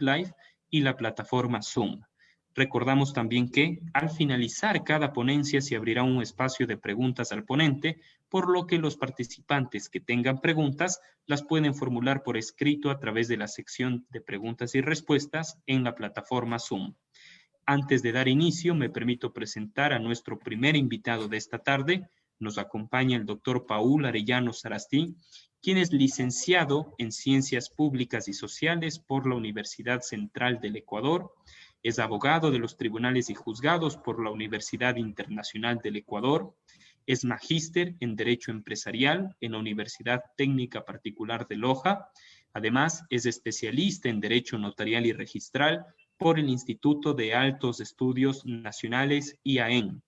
Live y la plataforma Zoom. Recordamos también que al finalizar cada ponencia se abrirá un espacio de preguntas al ponente, por lo que los participantes que tengan preguntas las pueden formular por escrito a través de la sección de preguntas y respuestas en la plataforma Zoom. Antes de dar inicio, me permito presentar a nuestro primer invitado de esta tarde. Nos acompaña el doctor Paul Arellano Sarastí, quien es licenciado en Ciencias Públicas y Sociales por la Universidad Central del Ecuador. Es abogado de los tribunales y juzgados por la Universidad Internacional del Ecuador. Es magíster en Derecho Empresarial en la Universidad Técnica Particular de Loja. Además, es especialista en Derecho Notarial y Registral por el Instituto de Altos Estudios Nacionales, IAEN.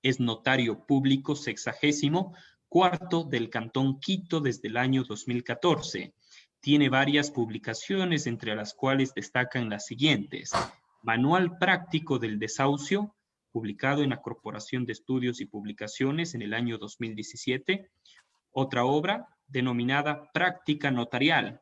Es notario público 64º del Cantón Quito desde el año 2014. Tiene varias publicaciones, entre las cuales destacan las siguientes: Manual Práctico del Desahucio, publicado en la Corporación de Estudios y Publicaciones en el año 2017. Otra obra denominada Práctica Notarial,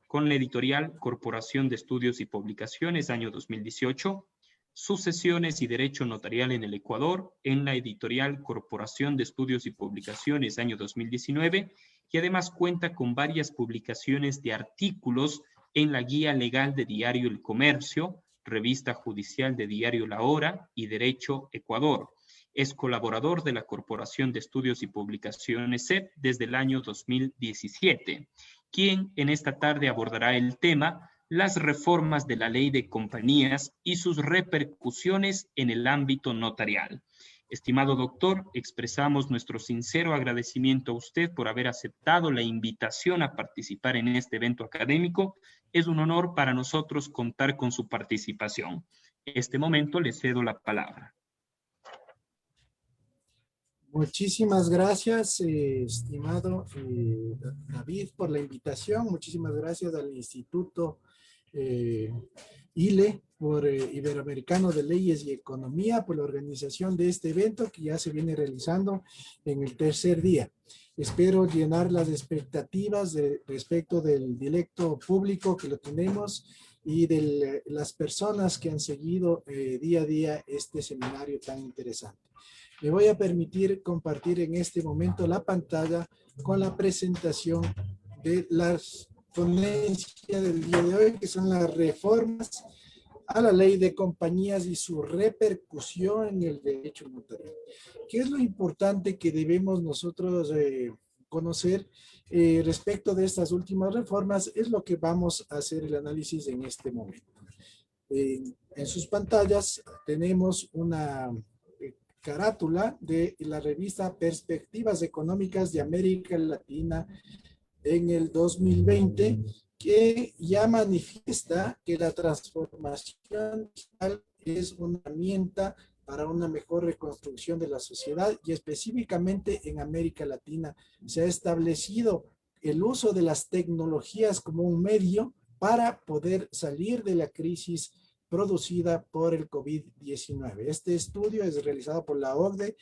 con la editorial Corporación de Estudios y Publicaciones, año 2018, Sucesiones y Derecho Notarial en el Ecuador, en la editorial Corporación de Estudios y Publicaciones, año 2019, y además cuenta con varias publicaciones de artículos en la Guía Legal de Diario El Comercio, Revista Judicial de Diario La Hora y Derecho Ecuador. Es colaborador de la Corporación de Estudios y Publicaciones CEP desde el año 2017. Quien en esta tarde abordará el tema las reformas de la ley de compañías y sus repercusiones en el ámbito notarial. Estimado doctor, expresamos nuestro sincero agradecimiento a usted por haber aceptado la invitación a participar en este evento académico. Es un honor para nosotros contar con su participación. En este momento le cedo la palabra. Muchísimas gracias, estimado David, por la invitación. Muchísimas gracias al Instituto ILE, por Iberoamericano de Leyes y Economía, por la organización de este evento que ya se viene realizando en el tercer día. Espero llenar las expectativas respecto del directo público que lo tenemos y de las personas que han seguido día a día este seminario tan interesante. Me voy a permitir compartir en este momento la pantalla con la presentación de las ponencias del día de hoy, que son las reformas a la ley de compañías y su repercusión en el derecho notarial. ¿Qué es lo importante que debemos nosotros conocer respecto de estas últimas reformas? Es lo que vamos a hacer el análisis en este momento. En sus pantallas tenemos una carátula de la revista Perspectivas Económicas de América Latina en el 2020, que ya manifiesta que la transformación digital es una herramienta para una mejor reconstrucción de la sociedad, y específicamente en América Latina se ha establecido el uso de las tecnologías como un medio para poder salir de la crisis producida por el COVID-19. Este estudio es realizado por la OCDE,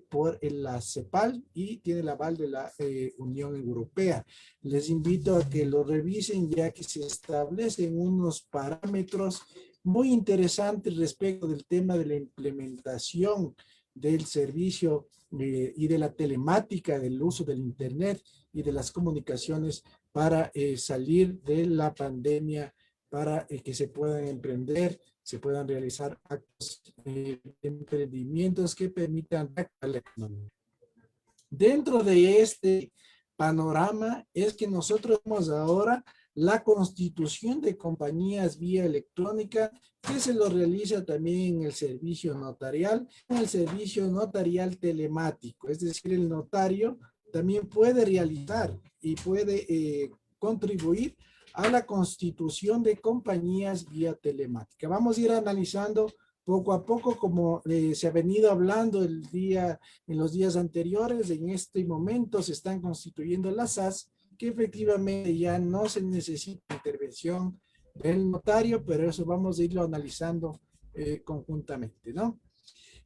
por la CEPAL, y tiene el aval de la Unión Europea. Les invito a que lo revisen, ya que se establecen unos parámetros muy interesantes respecto del tema de la implementación del servicio y de la telemática, del uso del Internet y de las comunicaciones para salir de la pandemia, para que se puedan emprender, se puedan realizar actos de emprendimientos que permitan reactivar la economía. Dentro de este panorama es que nosotros tenemos ahora la constitución de compañías vía electrónica, que se lo realiza también en el servicio notarial, en el servicio notarial telemático. Es decir, el notario también puede realizar y puede contribuir a la constitución de compañías vía telemática. Vamos a ir analizando poco a poco, como se ha venido hablando en los días anteriores. En este momento se están constituyendo las SAS, que efectivamente ya no se necesita intervención del notario, pero eso vamos a irlo analizando conjuntamente, ¿no?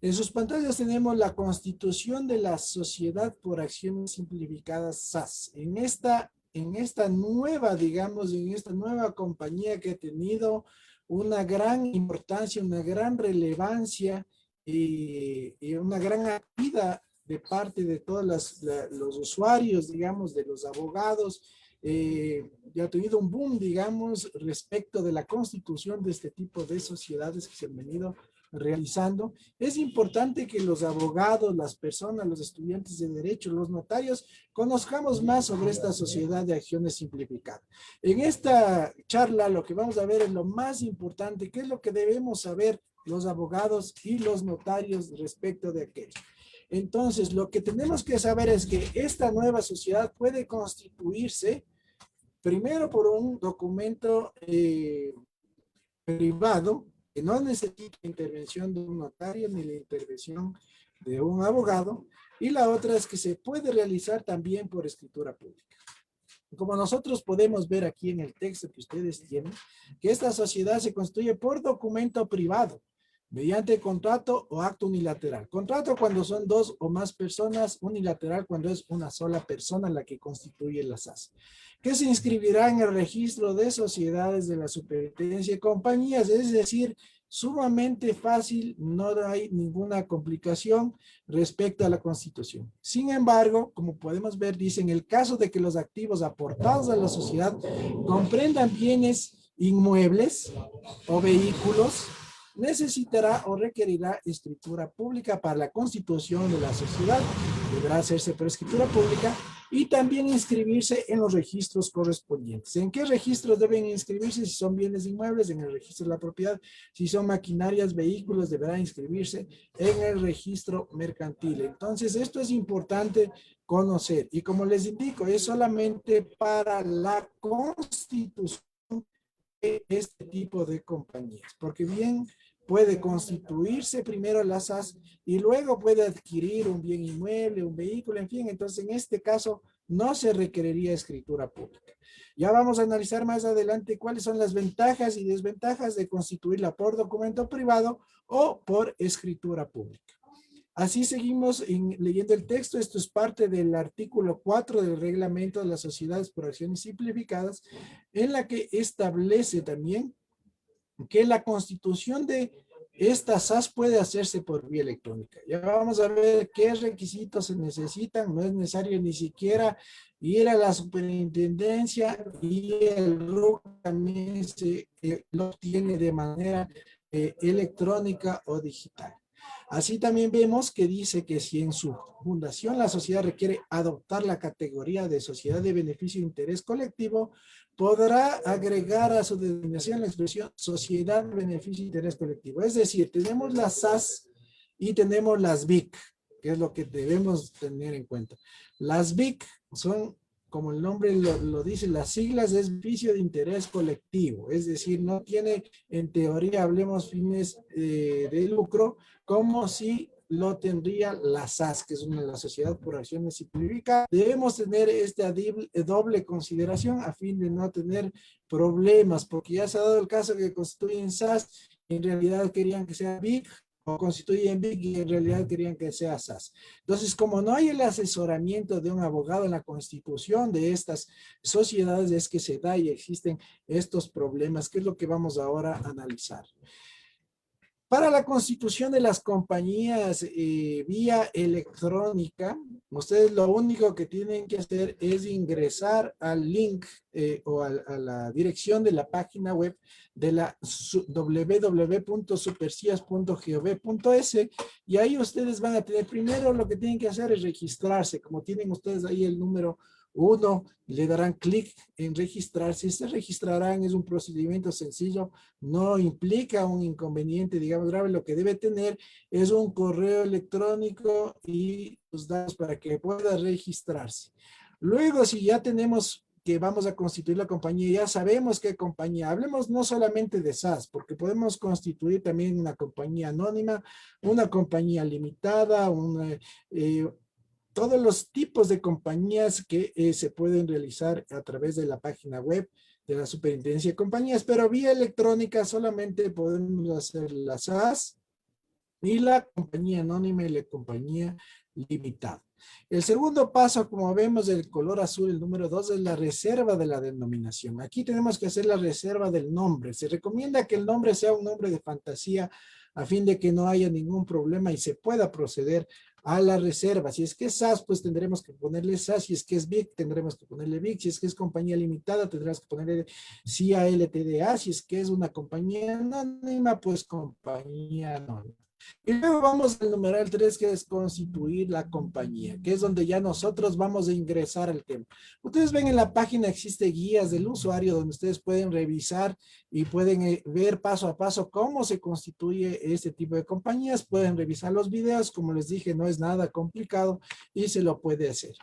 En sus pantallas tenemos la constitución de la Sociedad por Acciones Simplificadas SAS. En esta en esta nueva, digamos, en esta nueva compañía que ha tenido una gran importancia, una gran relevancia y una gran actividad de parte de todos los usuarios, digamos, de los abogados. Ya ha tenido un boom, digamos, respecto de la constitución de este tipo de sociedades que se han venido realizando. Es importante que los abogados, las personas, los estudiantes de derecho, los notarios, conozcamos más sobre esta sociedad de acciones simplificadas. En esta charla lo que vamos a ver es lo más importante, qué es lo que debemos saber los abogados y los notarios respecto de aquello. Entonces, lo que tenemos que saber es que esta nueva sociedad puede constituirse primero por un documento privado que no necesita intervención de un notario ni la intervención de un abogado, y la otra es que se puede realizar también por escritura pública. Como nosotros podemos ver aquí en el texto que ustedes tienen, que esta sociedad se construye por documento privado, mediante contrato o acto unilateral. Contrato cuando son dos o más personas, unilateral cuando es una sola persona la que constituye la SAS, que se inscribirá en el registro de sociedades de la Superintendencia de Compañías, es decir, sumamente fácil, no hay ninguna complicación respecto a la Constitución. Sin embargo, como podemos ver, dice, en el caso de que los activos aportados a la sociedad comprendan bienes inmuebles o vehículos, necesitará o requerirá escritura pública para la constitución de la sociedad. Deberá hacerse por escritura pública y también inscribirse en los registros correspondientes. ¿En qué registros deben inscribirse? Si son bienes inmuebles, en el registro de la propiedad. Si son maquinarias, vehículos, deberá inscribirse en el registro mercantil. Entonces, esto es importante conocer. Y como les indico, es solamente para la constitución de este tipo de compañías, porque bien puede constituirse primero la SAS y luego puede adquirir un bien inmueble, un vehículo, en fin. Entonces, en este caso, no se requeriría escritura pública. Ya vamos a analizar más adelante cuáles son las ventajas y desventajas de constituirla por documento privado o por escritura pública. Así seguimos leyendo el texto. Esto es parte del artículo 4 del reglamento de las sociedades por acciones simplificadas, en la que establece también que la constitución de esta SAS puede hacerse por vía electrónica. Ya vamos a ver qué requisitos se necesitan. No es necesario ni siquiera ir a la superintendencia, y el RUC también lo tiene de manera electrónica o digital. Así también vemos que dice que si en su fundación la sociedad requiere adoptar la categoría de sociedad de beneficio e interés colectivo, podrá agregar a su denominación la expresión sociedad de beneficio e interés colectivo. Es decir, tenemos las SAS y tenemos las BIC, que es lo que debemos tener en cuenta. Las BIC son, como el nombre lo dice, las siglas es beneficio de interés colectivo, es decir, no tiene, en teoría, hablemos fines de lucro, como si lo tendría la SAS, que es una de las sociedades por acciones simplificadas. Debemos tener esta doble consideración a fin de no tener problemas, porque ya se ha dado el caso que constituyen SAS, en realidad querían que sea BIC, o constituyen BIC y en realidad querían que sea SAS. Entonces, como no hay el asesoramiento de un abogado en la constitución de estas sociedades, es que se da y existen estos problemas, que es lo que vamos ahora a analizar. Para la constitución de las compañías vía electrónica, ustedes lo único que tienen que hacer es ingresar al link o a la dirección de la página web de la www.supercias.gov.es, y ahí ustedes van a tener, primero lo que tienen que hacer es registrarse. Como tienen ustedes ahí el número 1, le darán clic en registrarse, se registrarán. Es un procedimiento sencillo, no implica un inconveniente, digamos, grave. Lo que debe tener es un correo electrónico y los datos para que pueda registrarse. Luego, si ya tenemos que vamos a constituir la compañía, ya sabemos qué compañía, hablemos no solamente de SAS, porque podemos constituir también una compañía anónima, una compañía limitada, todos los tipos de compañías que se pueden realizar a través de la página web de la Superintendencia de Compañías, pero vía electrónica solamente podemos hacer la SAS y la compañía anónima y la compañía limitado. El segundo paso, como vemos el color azul, el número 2, es la reserva de la denominación. Aquí tenemos que hacer la reserva del nombre. Se recomienda que el nombre sea un nombre de fantasía a fin de que no haya ningún problema y se pueda proceder a la reserva. Si es que es SAS, pues tendremos que ponerle SAS. Si es que es BIC, tendremos que ponerle BIC. Si es que es compañía limitada, tendrás que ponerle CIA LTDA. Si es que es una compañía anónima, pues compañía anónima. Y luego vamos al numeral 3, que es constituir la compañía, que es donde ya nosotros vamos a ingresar al tema. Ustedes ven en la página existe guías del usuario donde ustedes pueden revisar y pueden ver paso a paso cómo se constituye este tipo de compañías. Pueden revisar los videos, como les dije, no es nada complicado y se lo puede hacer.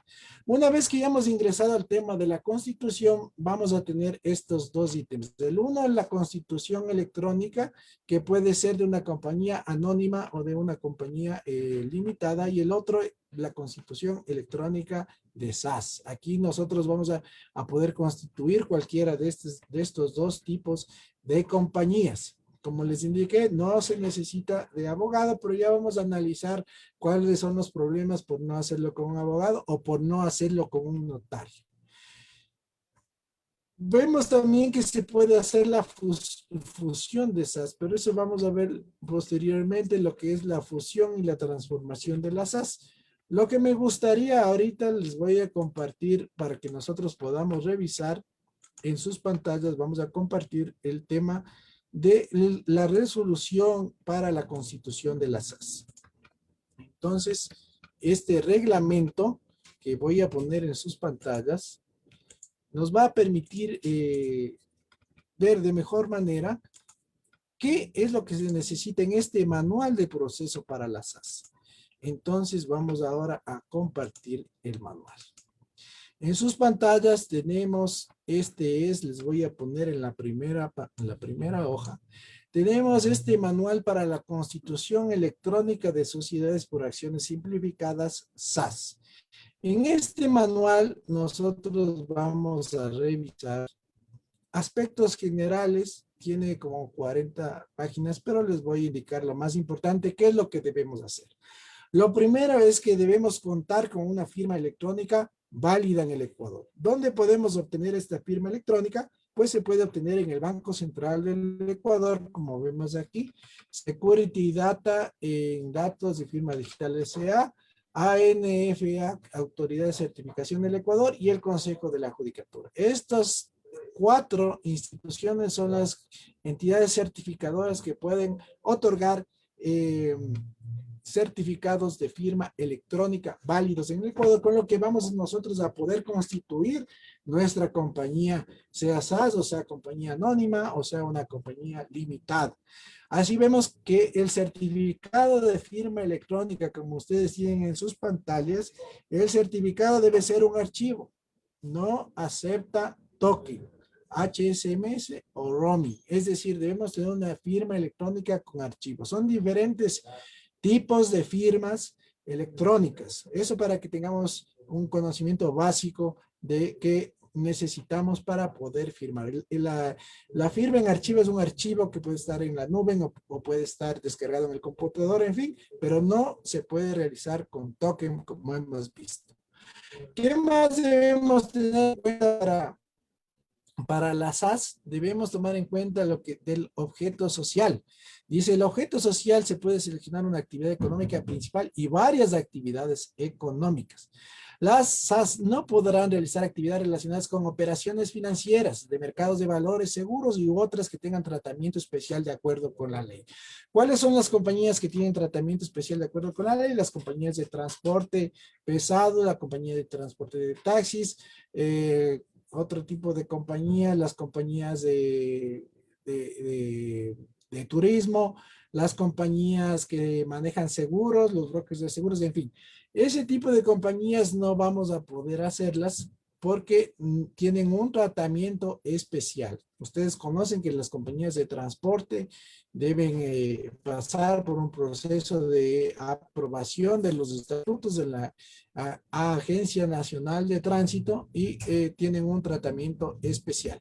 Una vez que ya hemos ingresado al tema de la constitución, vamos a tener estos dos ítems. El uno es la constitución electrónica, que puede ser de una compañía anónima o de una compañía limitada, y el otro, la constitución electrónica de SAS. Aquí nosotros vamos a poder constituir cualquiera de estos dos tipos de compañías. Como les indiqué, no se necesita de abogado, pero ya vamos a analizar cuáles son los problemas por no hacerlo con un abogado o por no hacerlo con un notario. Vemos también que se puede hacer la fusión de SAS, pero eso vamos a ver posteriormente, lo que es la fusión y la transformación de las SAS. Lo que me gustaría ahorita les voy a compartir para que nosotros podamos revisar en sus pantallas. Vamos a compartir el tema de la resolución para la constitución de las SAS. Entonces, este reglamento que voy a poner en sus pantallas nos va a permitir ver de mejor manera qué es lo que se necesita en este manual de proceso para las SAS. Entonces vamos ahora a compartir el manual. En sus pantallas tenemos, les voy a poner en la primera hoja, tenemos este manual para la constitución electrónica de sociedades por acciones simplificadas, SAS. En este manual nosotros vamos a revisar aspectos generales. Tiene como 40 páginas, pero les voy a indicar lo más importante, qué es lo que debemos hacer. Lo primero es que debemos contar con una firma electrónica válida en el Ecuador. ¿Dónde podemos obtener esta firma electrónica? Pues se puede obtener en el Banco Central del Ecuador, como vemos aquí, Security Data en datos de firma digital S.A., ANFA, Autoridad de Certificación del Ecuador, y el Consejo de la Judicatura. Estas 4 instituciones son las entidades certificadoras que pueden otorgar certificados de firma electrónica válidos en el Ecuador, con lo que vamos nosotros a poder constituir nuestra compañía, sea SAS o sea compañía anónima o sea una compañía limitada. Así vemos que el certificado de firma electrónica, como ustedes tienen en sus pantallas, el certificado debe ser un archivo, no acepta token, HSMS o ROMI, es decir, debemos tener una firma electrónica con archivos. Son diferentes tipos de firmas electrónicas. Eso para que tengamos un conocimiento básico de qué necesitamos para poder firmar. La firma en archivo es un archivo que puede estar en la nube o puede estar descargado en el computador, en fin, pero no se puede realizar con token, como hemos visto. ¿Qué más debemos tener en cuenta para la SAS? Debemos tomar en cuenta lo que del objeto social. Dice, el objeto social se puede seleccionar una actividad económica principal y varias actividades económicas. Las SAS no podrán realizar actividades relacionadas con operaciones financieras, de mercados de valores, seguros y otras que tengan tratamiento especial de acuerdo con la ley. ¿Cuáles son las compañías que tienen tratamiento especial de acuerdo con la ley? Las compañías de transporte pesado, la compañía de transporte de taxis, otro tipo de compañía, las compañías de turismo, las compañías que manejan seguros, los brokers de seguros, en fin. Ese tipo de compañías no vamos a poder hacerlas porque tienen un tratamiento especial. Ustedes conocen que las compañías de transporte deben pasar por un proceso de aprobación de los estatutos de la Agencia Nacional de Tránsito y tienen un tratamiento especial.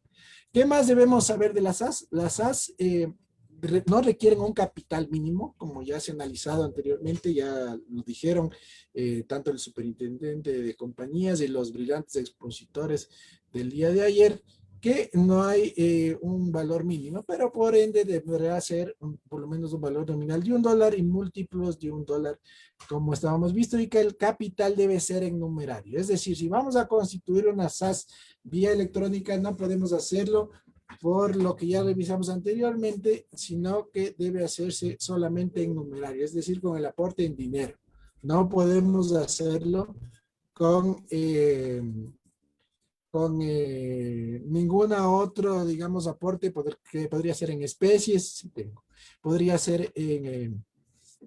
¿Qué más debemos saber de las SAS? Las SAS no requieren un capital mínimo, como ya se ha analizado anteriormente, ya lo dijeron tanto el superintendente de compañías y los brillantes expositores del día de ayer, que no hay un valor mínimo, pero por ende deberá ser por lo menos un valor nominal de $1 y múltiplos de $1, como estábamos visto, y que el capital debe ser en numerario. Es decir, si vamos a constituir una SAS vía electrónica, no podemos hacerlo por lo que ya revisamos anteriormente, sino que debe hacerse solamente en numerario, es decir, con el aporte en dinero. No podemos hacerlo con, ninguna otro, digamos, aporte que podría ser en especies, si tengo. Podría ser en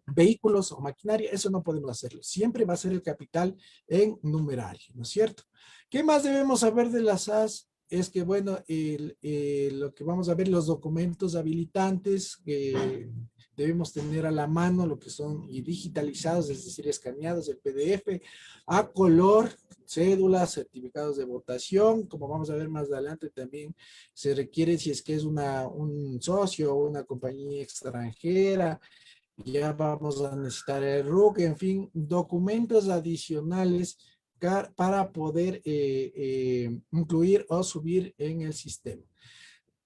vehículos o maquinaria, eso no podemos hacerlo. Siempre va a ser el capital en numerario, ¿no es cierto? ¿Qué más debemos saber de las SAS? Es que, bueno, lo que vamos a ver, los documentos habilitantes que debemos tener a la mano, lo que son y digitalizados, es decir, escaneados, el PDF, a color, cédulas, certificados de votación, como vamos a ver más adelante también se requiere si es que es un socio o una compañía extranjera, ya vamos a necesitar el RUC, en fin, documentos adicionales para poder incluir o subir en el sistema.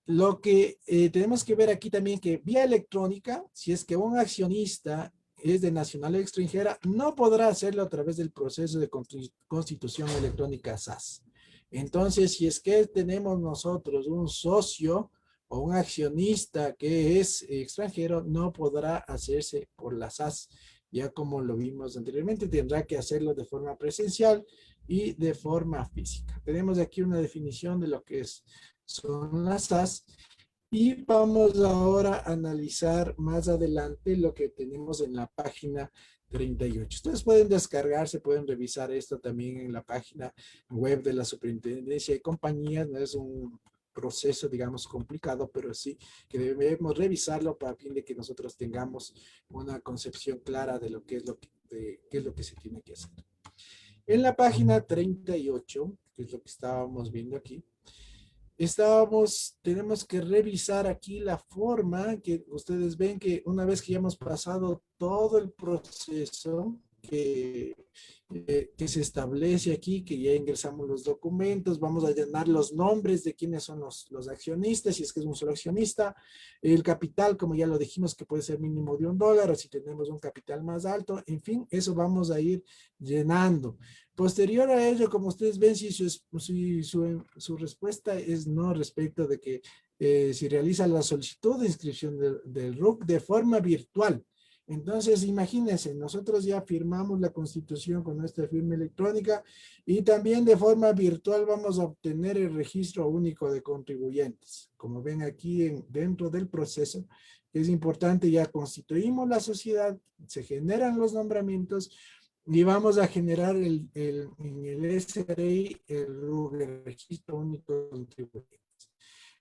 Lo que tenemos que ver aquí también que vía electrónica, si es que un accionista es de nacionalidad extranjera, no podrá hacerlo a través del proceso de constitución electrónica SAS. Entonces, si es que tenemos nosotros un socio o un accionista que es extranjero, no podrá hacerse por la SAS. Ya como lo vimos anteriormente, tendrá que hacerlo de forma presencial y de forma física. Tenemos aquí una definición de lo que son las SAS. Y vamos ahora a analizar más adelante lo que tenemos en la página 38. Ustedes pueden descargarse, pueden revisar esto también en la página web de la Superintendencia de Compañías. No es un proceso, digamos, complicado, pero sí que debemos revisarlo para fin de que nosotros tengamos una concepción clara de lo que es qué es lo que se tiene que hacer. En la página 38, que es lo que estábamos viendo aquí, tenemos que revisar aquí la forma que ustedes ven que una vez que ya hemos pasado todo el proceso que se establece aquí, que ya ingresamos los documentos, vamos a llenar los nombres de quiénes son los accionistas, si es que es un solo accionista, el capital, como ya lo dijimos, que puede ser mínimo de $1, o si tenemos un capital más alto, en fin, eso vamos a ir llenando. Posterior a ello, como ustedes ven, si su respuesta es no respecto de que si realiza la solicitud de inscripción del RUC de forma virtual. Entonces, imagínense, nosotros ya firmamos la Constitución con nuestra firma electrónica y también de forma virtual vamos a obtener el registro único de contribuyentes. Como ven aquí dentro del proceso, es importante, ya constituimos la sociedad, se generan los nombramientos, y vamos a generar en el SRI el registro único de contribuyentes.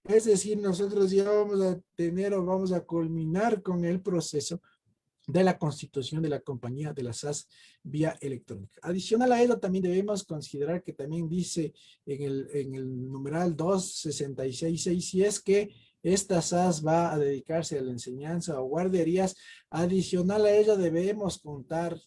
Es decir, nosotros ya vamos a tener o vamos a culminar con el proceso de la constitución de la compañía de la SAS vía electrónica. Adicional a ello, también debemos considerar que también dice en el numeral 266.6, si es que esta SAS va a dedicarse a la enseñanza o guarderías, adicional a ello debemos contar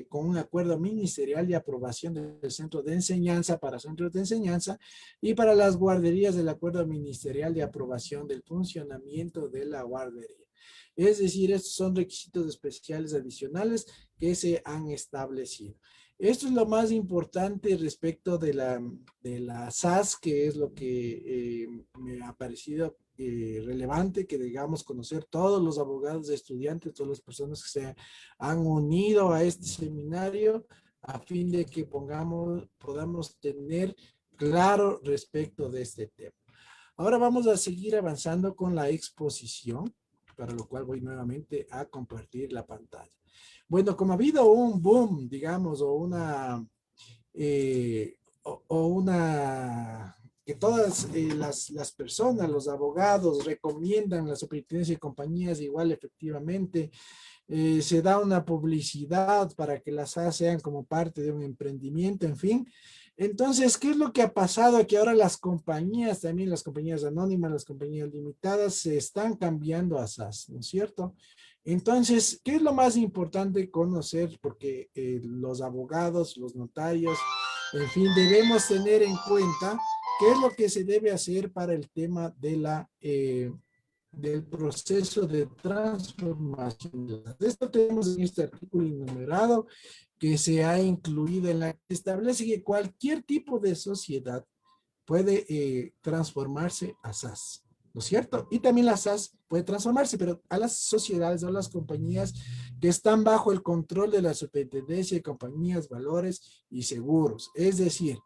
con un acuerdo ministerial de aprobación del centro de enseñanza para centros de enseñanza y para las guarderías del acuerdo ministerial de aprobación del funcionamiento de la guardería. Es decir, estos son requisitos especiales adicionales que se han establecido. Esto es lo más importante respecto de la SAS, que es lo que me ha parecido relevante, que digamos conocer todos los abogados, estudiantes, todas las personas que se han unido a este seminario a fin de que podamos tener claro respecto de este tema. Ahora vamos a seguir avanzando con la exposición, para lo cual voy nuevamente a compartir la pantalla. Bueno, como ha habido un boom, digamos, que todas las personas, los abogados recomiendan la superintendencia de compañías, igual efectivamente, se da una publicidad para que las SAS sean como parte de un emprendimiento, en fin. Entonces, ¿qué es lo que ha pasado? Que ahora las compañías, también las compañías anónimas, las compañías limitadas, se están cambiando a SaaS, ¿no es cierto? Entonces, ¿qué es lo más importante conocer? Porque los abogados, los notarios, en fin, debemos tener en cuenta qué es lo que se debe hacer para el tema de del proceso de transformación. Esto tenemos en este artículo enumerado que se ha incluido en la que establece que cualquier tipo de sociedad puede transformarse a SaaS, ¿no es cierto? Y también la SaaS puede transformarse, pero a las sociedades o las compañías que están bajo el control de la Superintendencia de Compañías, Valores y Seguros. Es decir,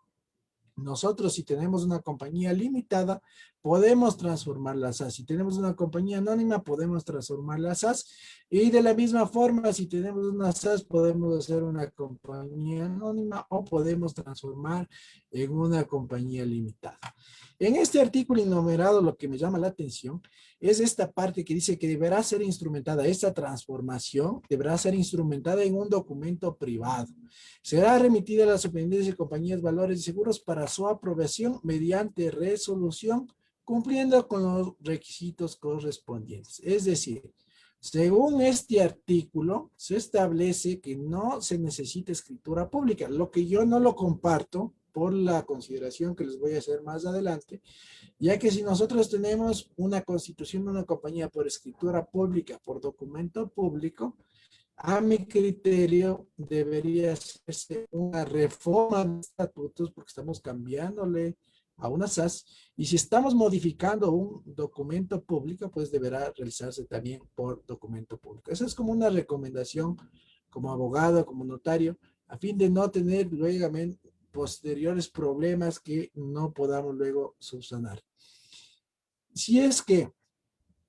nosotros, si tenemos una compañía limitada, podemos transformarla a SaaS. Si tenemos una compañía anónima, podemos transformarla a SaaS. Y de la misma forma, si tenemos una SaaS, podemos hacer una compañía anónima o podemos transformar en una compañía limitada. En este artículo enumerado, lo que me llama la atención es esta parte que dice que deberá ser instrumentada, esta transformación deberá ser instrumentada en un documento privado. Será remitida a la Superintendencia de Compañías, Valores y Seguros para su aprobación mediante resolución, cumpliendo con los requisitos correspondientes. Es decir, según este artículo, se establece que no se necesita escritura pública, lo que yo no lo comparto por la consideración que les voy a hacer más adelante, ya que si nosotros tenemos una constitución de una compañía por escritura pública, por documento público, a mi criterio, debería hacerse una reforma de estatutos porque estamos cambiándole a una SAS y si estamos modificando un documento público, pues deberá realizarse también por documento público. Esa es como una recomendación como abogado, como notario, a fin de no tener luego posteriores problemas que no podamos luego subsanar. Si es que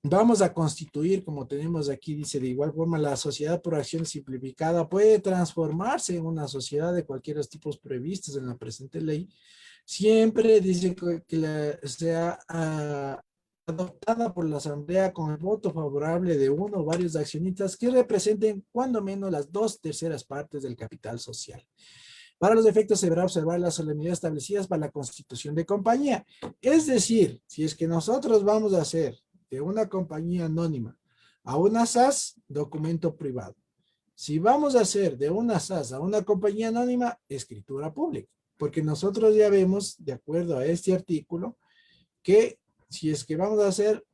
vamos a constituir, como tenemos aquí, dice, de igual forma, la sociedad por acción simplificada puede transformarse en una sociedad de cualquiera de los tipos previstos en la presente ley. Siempre dice que sea adoptada por la Asamblea con el voto favorable de uno o varios accionistas que representen cuando menos las 2/3 partes del capital social. Para los efectos se deberá observar las solemnidades establecidas para la constitución de compañía. Es decir, si es que nosotros vamos a hacer de una compañía anónima a una SAS, documento privado. Si vamos a hacer de una SAS a una compañía anónima, escritura pública. Porque nosotros ya vemos, de acuerdo a este artículo, que si es que vamos a hacer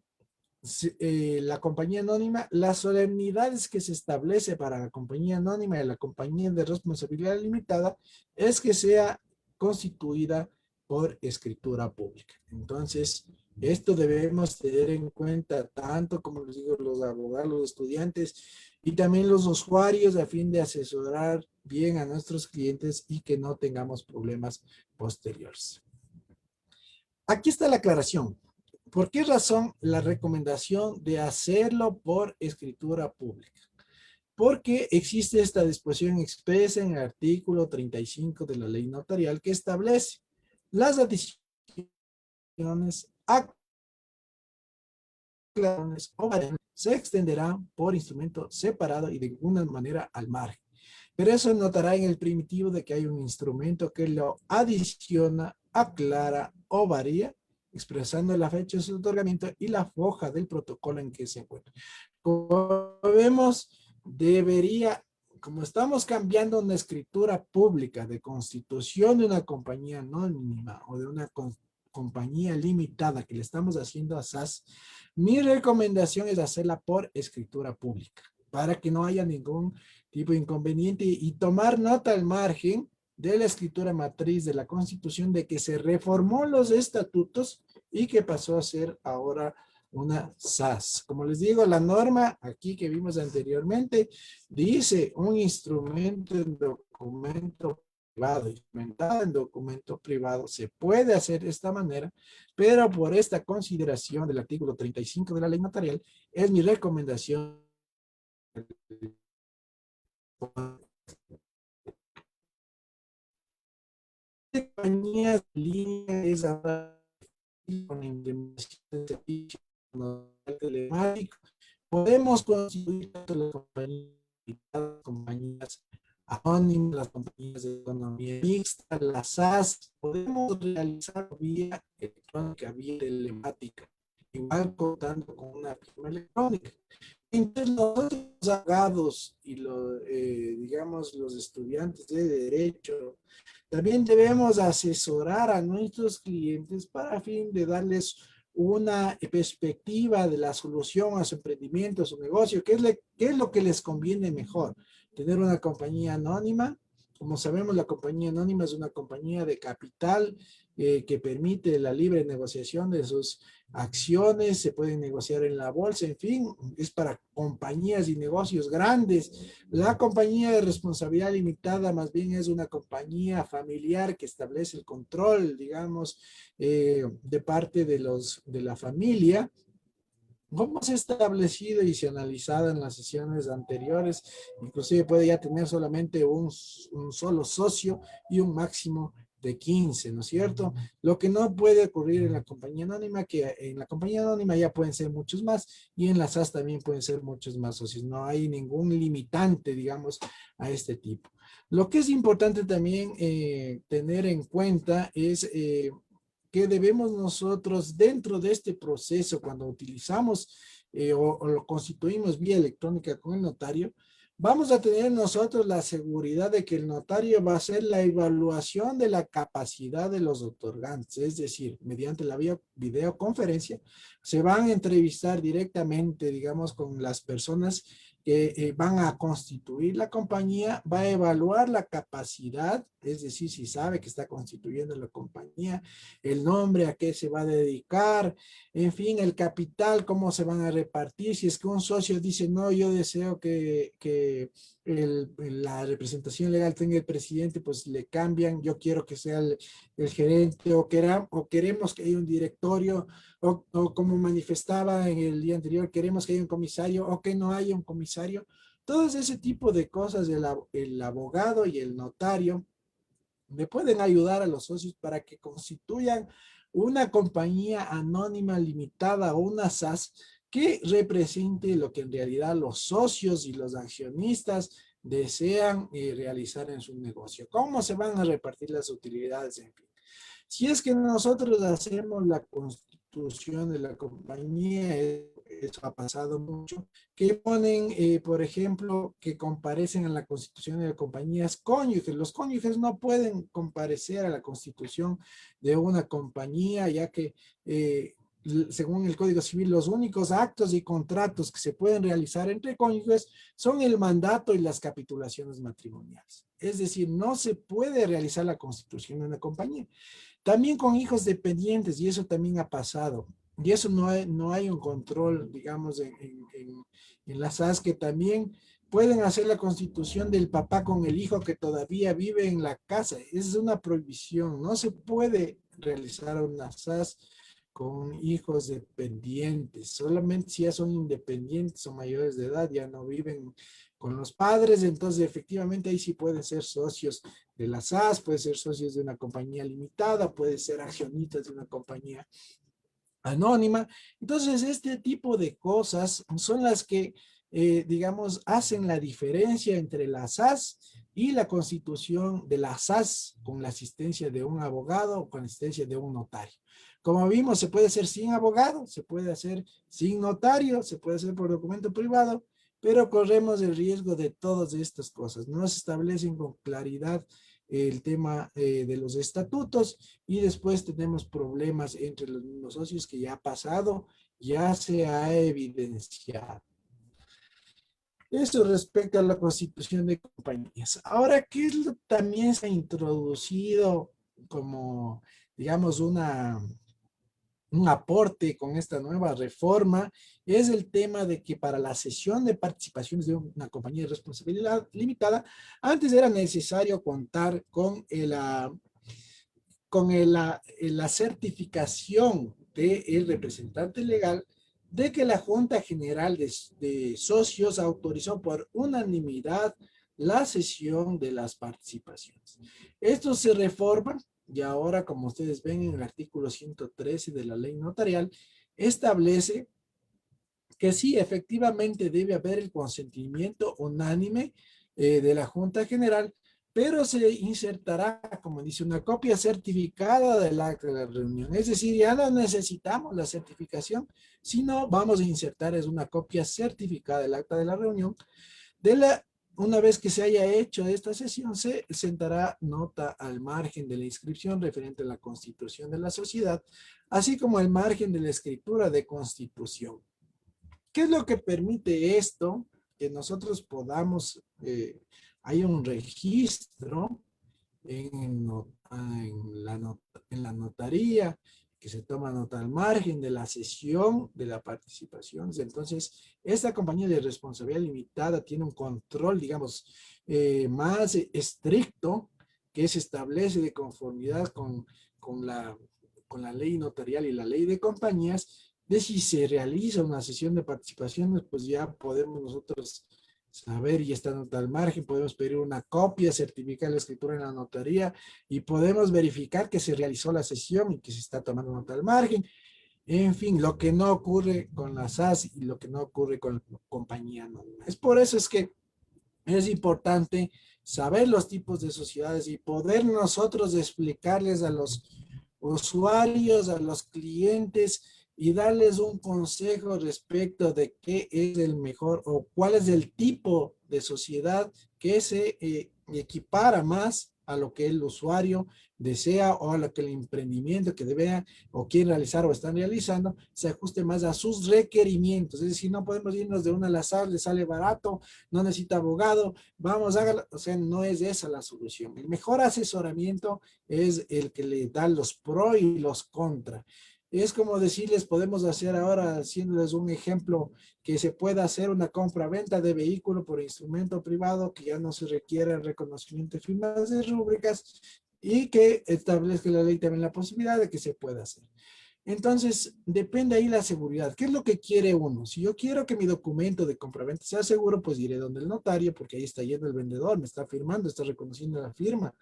la compañía anónima, las solemnidades que se establece para la compañía anónima y la compañía de responsabilidad limitada es que sea constituida por escritura pública. Entonces, esto debemos tener en cuenta tanto, como les digo, los abogados, los estudiantes y también los usuarios a fin de asesorar bien a nuestros clientes y que no tengamos problemas posteriores. Aquí está la aclaración. ¿Por qué razón la recomendación de hacerlo por escritura pública? Porque existe esta disposición expresa en el artículo 35 de la ley notarial que establece las adiciones, aclaraciones o variaciones se extenderán por instrumento separado y de ninguna manera al margen. Pero eso notará en el primitivo de que hay un instrumento que lo adiciona, aclara o varía, expresando la fecha de su otorgamiento y la hoja del protocolo en que se encuentra. Como vemos, como estamos cambiando una escritura pública de constitución de una compañía anónima o de una compañía limitada que le estamos haciendo a SAS, mi recomendación es hacerla por escritura pública para que no haya ningún tipo de inconveniente y tomar nota al margen de la escritura matriz de la Constitución de que se reformó los estatutos y que pasó a ser ahora una SAS. Como les digo, la norma aquí que vimos anteriormente dice un instrumento en documento privado, instrumentada en documento privado, se puede hacer de esta manera, pero por esta consideración del artículo 35 de la ley notarial, es mi recomendación compañías en línea es ahora con la implementación de servicios telemáticos. Podemos constituir tanto las compañías anónimas, las compañías de economía mixta, las SAS, podemos realizar vía electrónica, vía telemática, igual contando con una firma electrónica. Entonces, los abogados y digamos, los estudiantes de derecho, también debemos asesorar a nuestros clientes para fin de darles una perspectiva de la solución a su emprendimiento, a su negocio, qué es lo que les conviene mejor. Tener una compañía anónima. Como sabemos, la compañía anónima es una compañía de capital que permite la libre negociación de sus acciones, se pueden negociar en la bolsa, en fin, es para compañías y negocios grandes. La compañía de responsabilidad limitada más bien es una compañía familiar que establece el control, digamos, de parte de la familia. Como se ha establecido y se ha analizado en las sesiones anteriores, inclusive puede ya tener solamente un solo socio y un máximo de 15, ¿no es cierto? Lo que no puede ocurrir en la compañía anónima, que en la compañía anónima ya pueden ser muchos más y en las SAS también pueden ser muchos más socios. No hay ningún limitante, digamos, a este tipo. Lo que es importante también tener en cuenta es que debemos nosotros dentro de este proceso, cuando utilizamos o lo constituimos vía electrónica con el notario, vamos a tener nosotros la seguridad de que el notario va a hacer la evaluación de la capacidad de los otorgantes, es decir, mediante la videoconferencia, se van a entrevistar directamente, digamos, con las personas que van a constituir la compañía, va a evaluar la capacidad, es decir, si sabe que está constituyendo la compañía, el nombre, a qué se va a dedicar, en fin, el capital, cómo se van a repartir. Si es que un socio dice, no, yo deseo que la representación legal tenga el presidente, pues le cambian, yo quiero que sea el gerente o queremos que haya un directorio o como manifestaba en el día anterior, queremos que haya un comisario o que no haya un comisario. Todo ese tipo de cosas, el abogado y el notario me pueden ayudar a los socios para que constituyan una compañía anónima limitada o una SAS que represente lo que en realidad los socios y los accionistas desean realizar en su negocio. ¿Cómo se van a repartir las utilidades? En fin. Si es que nosotros hacemos la constitución de la compañía, eso ha pasado mucho, que ponen, por ejemplo, que comparecen a la constitución de las compañías cónyuges. Los cónyuges no pueden comparecer a la constitución de una compañía, ya que según el Código Civil, los únicos actos y contratos que se pueden realizar entre cónyuges son el mandato y las capitulaciones matrimoniales. Es decir, no se puede realizar la constitución de una compañía. También con hijos dependientes, y eso también ha pasado. Y eso no hay un control, digamos, en las SAS que también pueden hacer la constitución del papá con el hijo que todavía vive en la casa. Esa es una prohibición. No se puede realizar una SAS con hijos dependientes. Solamente si ya son independientes o mayores de edad, ya no viven con los padres, entonces efectivamente ahí sí pueden ser socios de la SAS, puede ser socios de una compañía limitada, puede ser accionistas de una compañía anónima. Entonces, este tipo de cosas son las que, digamos, hacen la diferencia entre la SAS y la constitución de la SAS con la asistencia de un abogado o con la asistencia de un notario. Como vimos, se puede hacer sin abogado, se puede hacer sin notario, se puede hacer por documento privado, pero corremos el riesgo de todas estas cosas. No se establecen con claridad el tema de los estatutos y después tenemos problemas entre los mismos socios que ya ha pasado, ya se ha evidenciado. Eso respecto a la constitución de compañías. Ahora, ¿qué es lo que también se ha introducido como, digamos, un aporte con esta nueva reforma? Es el tema de que para la cesión de participaciones de una compañía de responsabilidad limitada, antes era necesario contar con la certificación del representante legal de que la Junta General de Socios autorizó por unanimidad la cesión de las participaciones. Esto se reforma y ahora, como ustedes ven en el artículo 113 de la ley notarial, establece que sí, efectivamente debe haber el consentimiento unánime de la Junta General, pero se insertará, como dice, una copia certificada del acta de la reunión. Es decir, ya no necesitamos la certificación, sino vamos a insertar es una copia certificada del acta de la reunión. Una vez que se haya hecho esta sesión, se sentará nota al margen de la inscripción referente a la constitución de la sociedad, así como el margen de la escritura de constitución. ¿Qué es lo que permite esto? Que nosotros podamos, hay un registro en la notaría, que se toma nota al margen de la sesión de la participación. Entonces, esta compañía de responsabilidad limitada tiene un control, digamos, más estricto, que se establece de conformidad con la ley notarial y la ley de compañías, de si se realiza una sesión de participaciones, pues ya podemos nosotros saber y está nota al margen, podemos pedir una copia, certificar la escritura en la notaría y podemos verificar que se realizó la sesión y que se está tomando nota al margen. En fin, lo que no ocurre con la SAS y lo que no ocurre con la compañía anónima. Es por eso es que es importante saber los tipos de sociedades y poder nosotros explicarles a los usuarios, a los clientes y darles un consejo respecto de qué es el mejor o cuál es el tipo de sociedad que se equipara más a lo que el usuario desea o a lo que el emprendimiento que debe o quiere realizar o están realizando se ajuste más a sus requerimientos. Es decir, no podemos irnos de una al azar, le sale barato, no necesita abogado, vamos, hágalo. O sea, no es esa la solución. El mejor asesoramiento es el que le da los pros y los contras. Es como decirles, podemos hacer ahora, haciéndoles un ejemplo, que se pueda hacer una compra-venta de vehículo por instrumento privado, que ya no se requiere el reconocimiento de firmas de rúbricas y que establezca la ley también la posibilidad de que se pueda hacer. Entonces, depende ahí la seguridad. ¿Qué es lo que quiere uno? Si yo quiero que mi documento de compraventa sea seguro, pues iré donde el notario, porque ahí está yendo el vendedor, me está firmando, está reconociendo la firma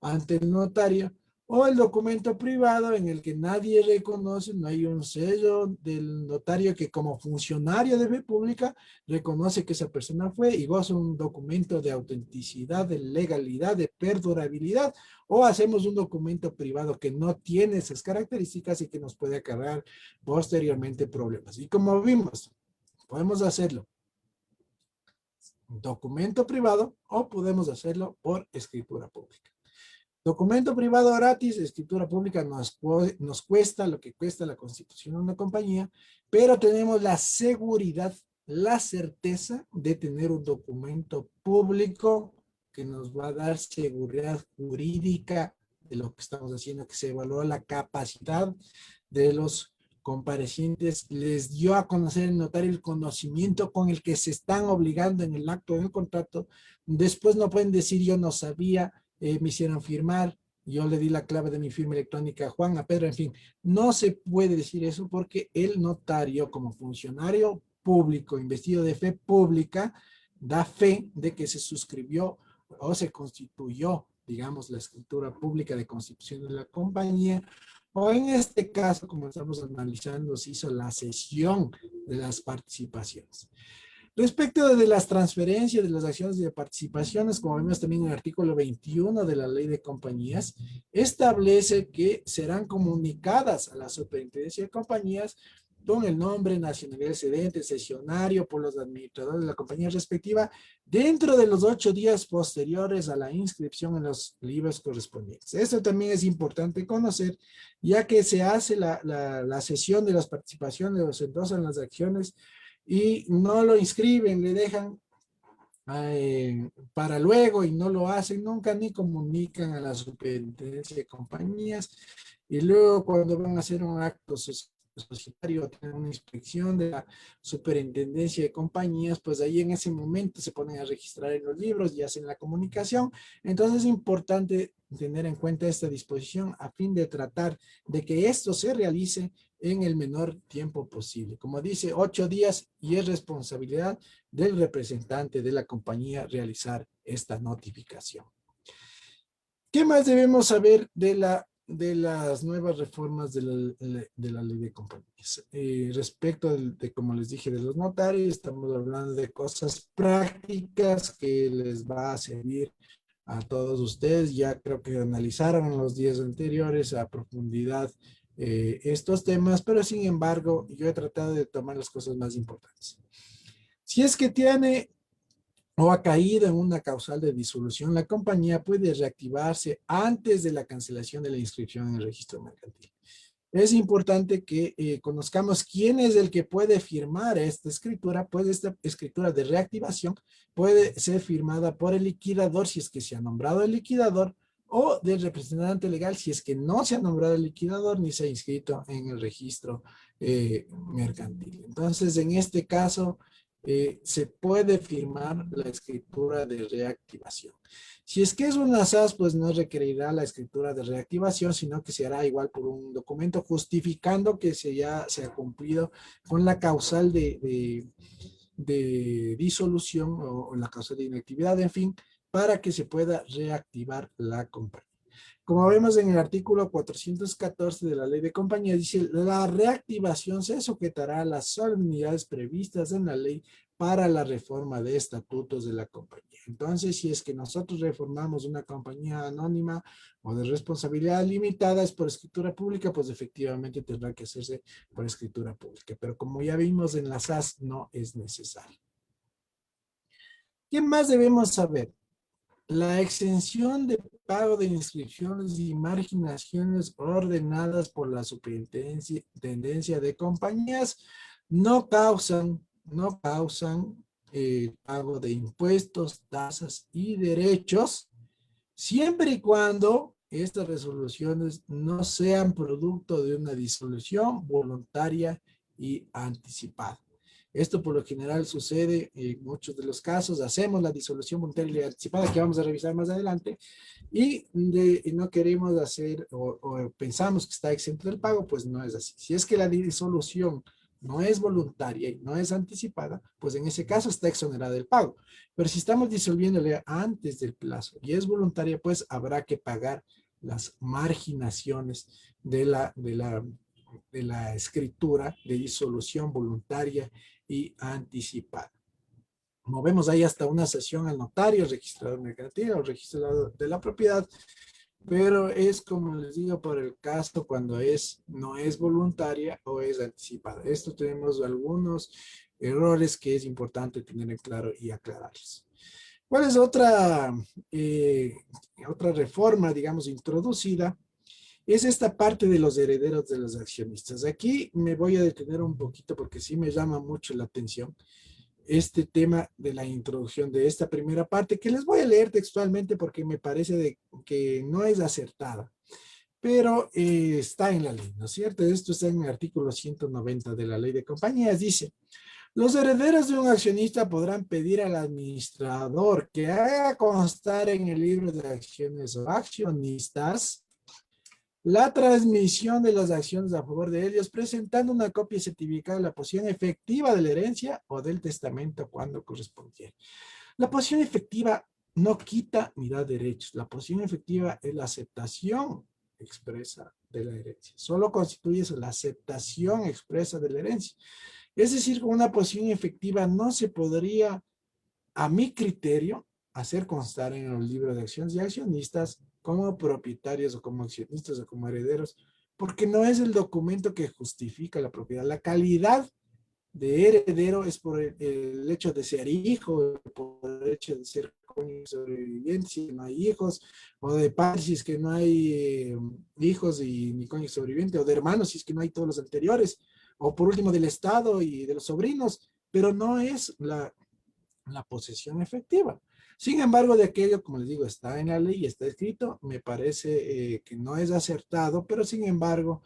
ante el notario, o el documento privado en el que nadie reconoce, no hay un sello del notario que como funcionario de fe pública reconoce que esa persona fue y goza un documento de autenticidad, de legalidad, de perdurabilidad, o hacemos un documento privado que no tiene esas características y que nos puede acarrear posteriormente problemas. Y como vimos, podemos hacerlo documento privado o podemos hacerlo por escritura pública. Documento privado gratis, escritura pública nos cuesta lo que cuesta la constitución de una compañía, pero tenemos la seguridad, la certeza de tener un documento público que nos va a dar seguridad jurídica de lo que estamos haciendo, que se evalúa la capacidad de los comparecientes, les dio a conocer el notario el conocimiento con el que se están obligando en el acto del contrato. Después no pueden decir yo no sabía, me hicieron firmar, yo le di la clave de mi firma electrónica a Juan, a Pedro, en fin. No se puede decir eso porque el notario como funcionario público, investido de fe pública, da fe de que se suscribió o se constituyó, digamos, la escritura pública de constitución de la compañía, o en este caso, como estamos analizando, se hizo la cesión de las participaciones. Respecto de las transferencias de las acciones de participaciones, como vemos también en el artículo 21 de la Ley de Compañías, establece que serán comunicadas a la Superintendencia de Compañías con el nombre, nacionalidad excedente, cesionario por los administradores de la compañía respectiva dentro de los 8 días posteriores a la inscripción en los libros correspondientes. Esto también es importante conocer, ya que se hace la cesión de las participaciones o se endosan las acciones y no lo inscriben, le dejan para luego y no lo hacen nunca ni comunican a la superintendencia de compañías y luego cuando van a hacer un acto societario, tienen una inspección de la superintendencia de compañías, pues ahí en ese momento se ponen a registrar en los libros y hacen la comunicación. Entonces es importante tener en cuenta esta disposición a fin de tratar de que esto se realice en el menor tiempo posible. Como dice, 8 días y es responsabilidad del representante de la compañía realizar esta notificación. ¿Qué más debemos saber de la de las nuevas reformas de la ley de compañías. Respecto de, como les dije, de los notarios, estamos hablando de cosas prácticas que les va a servir a todos ustedes. Ya creo que analizaron en los días anteriores a profundidad estos temas, pero sin embargo, yo he tratado de tomar las cosas más importantes. Si es que tiene o ha caído en una causal de disolución, la compañía puede reactivarse antes de la cancelación de la inscripción en el registro mercantil. Es importante que conozcamos quién es el que puede firmar esta escritura, pues esta escritura de reactivación puede ser firmada por el liquidador si es que se ha nombrado el liquidador, o del representante legal si es que no se ha nombrado el liquidador ni se ha inscrito en el registro mercantil. Entonces, en este caso, se puede firmar la escritura de reactivación. Si es que es una SAS, pues no requerirá la escritura de reactivación, sino que se hará igual por un documento justificando que ya se ha cumplido con la causal de disolución o la causal de inactividad, en fin, para que se pueda reactivar la compañía. Como vemos en el artículo 414 de la ley de compañía, dice, la reactivación se sujetará a las solemnidades previstas en la ley para la reforma de estatutos de la compañía. Entonces, si es que nosotros reformamos una compañía anónima o de responsabilidad limitada, es por escritura pública, pues efectivamente tendrá que hacerse por escritura pública. Pero como ya vimos en la SAS, no es necesario. ¿Qué más debemos saber? La exención de pago de inscripciones y marginaciones ordenadas por la Superintendencia de Compañías no causan pago de impuestos, tasas y derechos, siempre y cuando estas resoluciones no sean producto de una disolución voluntaria y anticipada. Esto por lo general sucede en muchos de los casos. Hacemos la disolución voluntaria y anticipada que vamos a revisar más adelante y no queremos hacer o pensamos que está exento del pago, pues no es así. Si es que la disolución no es voluntaria y no es anticipada, pues en ese caso está exonerada del pago. Pero si estamos disolviéndole antes del plazo y es voluntaria, pues habrá que pagar las marginaciones de la escritura de disolución voluntaria y anticipada. Movemos ahí hasta una sesión al notario, registrador mercantil o registrador de la propiedad, pero es como les digo por el caso cuando no es voluntaria o es anticipada. Esto tenemos algunos errores que es importante tener en claro y aclararles. ¿Cuál es otra reforma, digamos, introducida? Es esta parte de los herederos de los accionistas. Aquí me voy a detener un poquito porque sí me llama mucho la atención este tema de la introducción de esta primera parte, que les voy a leer textualmente porque me parece que no es acertada, pero está en la ley, ¿no es cierto? Esto está en el artículo 190 de la ley de compañías. Dice, los herederos de un accionista podrán pedir al administrador que haga constar en el libro de acciones o accionistas la transmisión de las acciones a favor de ellos, presentando una copia certificada de la posición efectiva de la herencia o del testamento cuando correspondiera. La posición efectiva no quita ni da derechos. La posición efectiva es la aceptación expresa de la herencia. Solo constituye eso, la aceptación expresa de la herencia. Es decir, con una posición efectiva no se podría, a mi criterio, hacer constar en los libros de acciones y accionistas como propietarios o como accionistas o como herederos, porque no es el documento que justifica la propiedad. La calidad de heredero es por el hecho de ser hijo, por el hecho de ser cónyuge sobreviviente si no hay hijos, o de padres si es que no hay hijos y ni cónyuge sobreviviente, o de hermanos si es que no hay todos los anteriores, o por último del Estado y de los sobrinos, pero no es la posesión efectiva. Sin embargo, de aquello, como les digo, está en la ley y está escrito, me parece que no es acertado, pero sin embargo,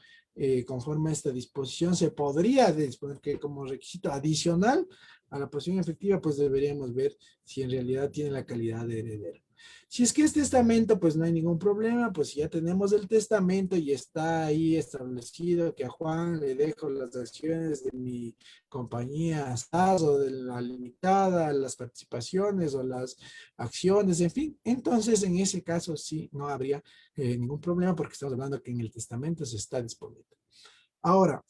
conforme a esta disposición, se podría disponer que como requisito adicional a la posesión efectiva, pues deberíamos ver si en realidad tiene la calidad de heredero. Si es que es testamento, pues no hay ningún problema, pues ya tenemos el testamento y está ahí establecido que a Juan le dejo las acciones de mi compañía SAS o de la limitada, las participaciones o las acciones, en fin. Entonces, en ese caso sí no habría ningún problema porque estamos hablando que en el testamento se está disponible. Ahora,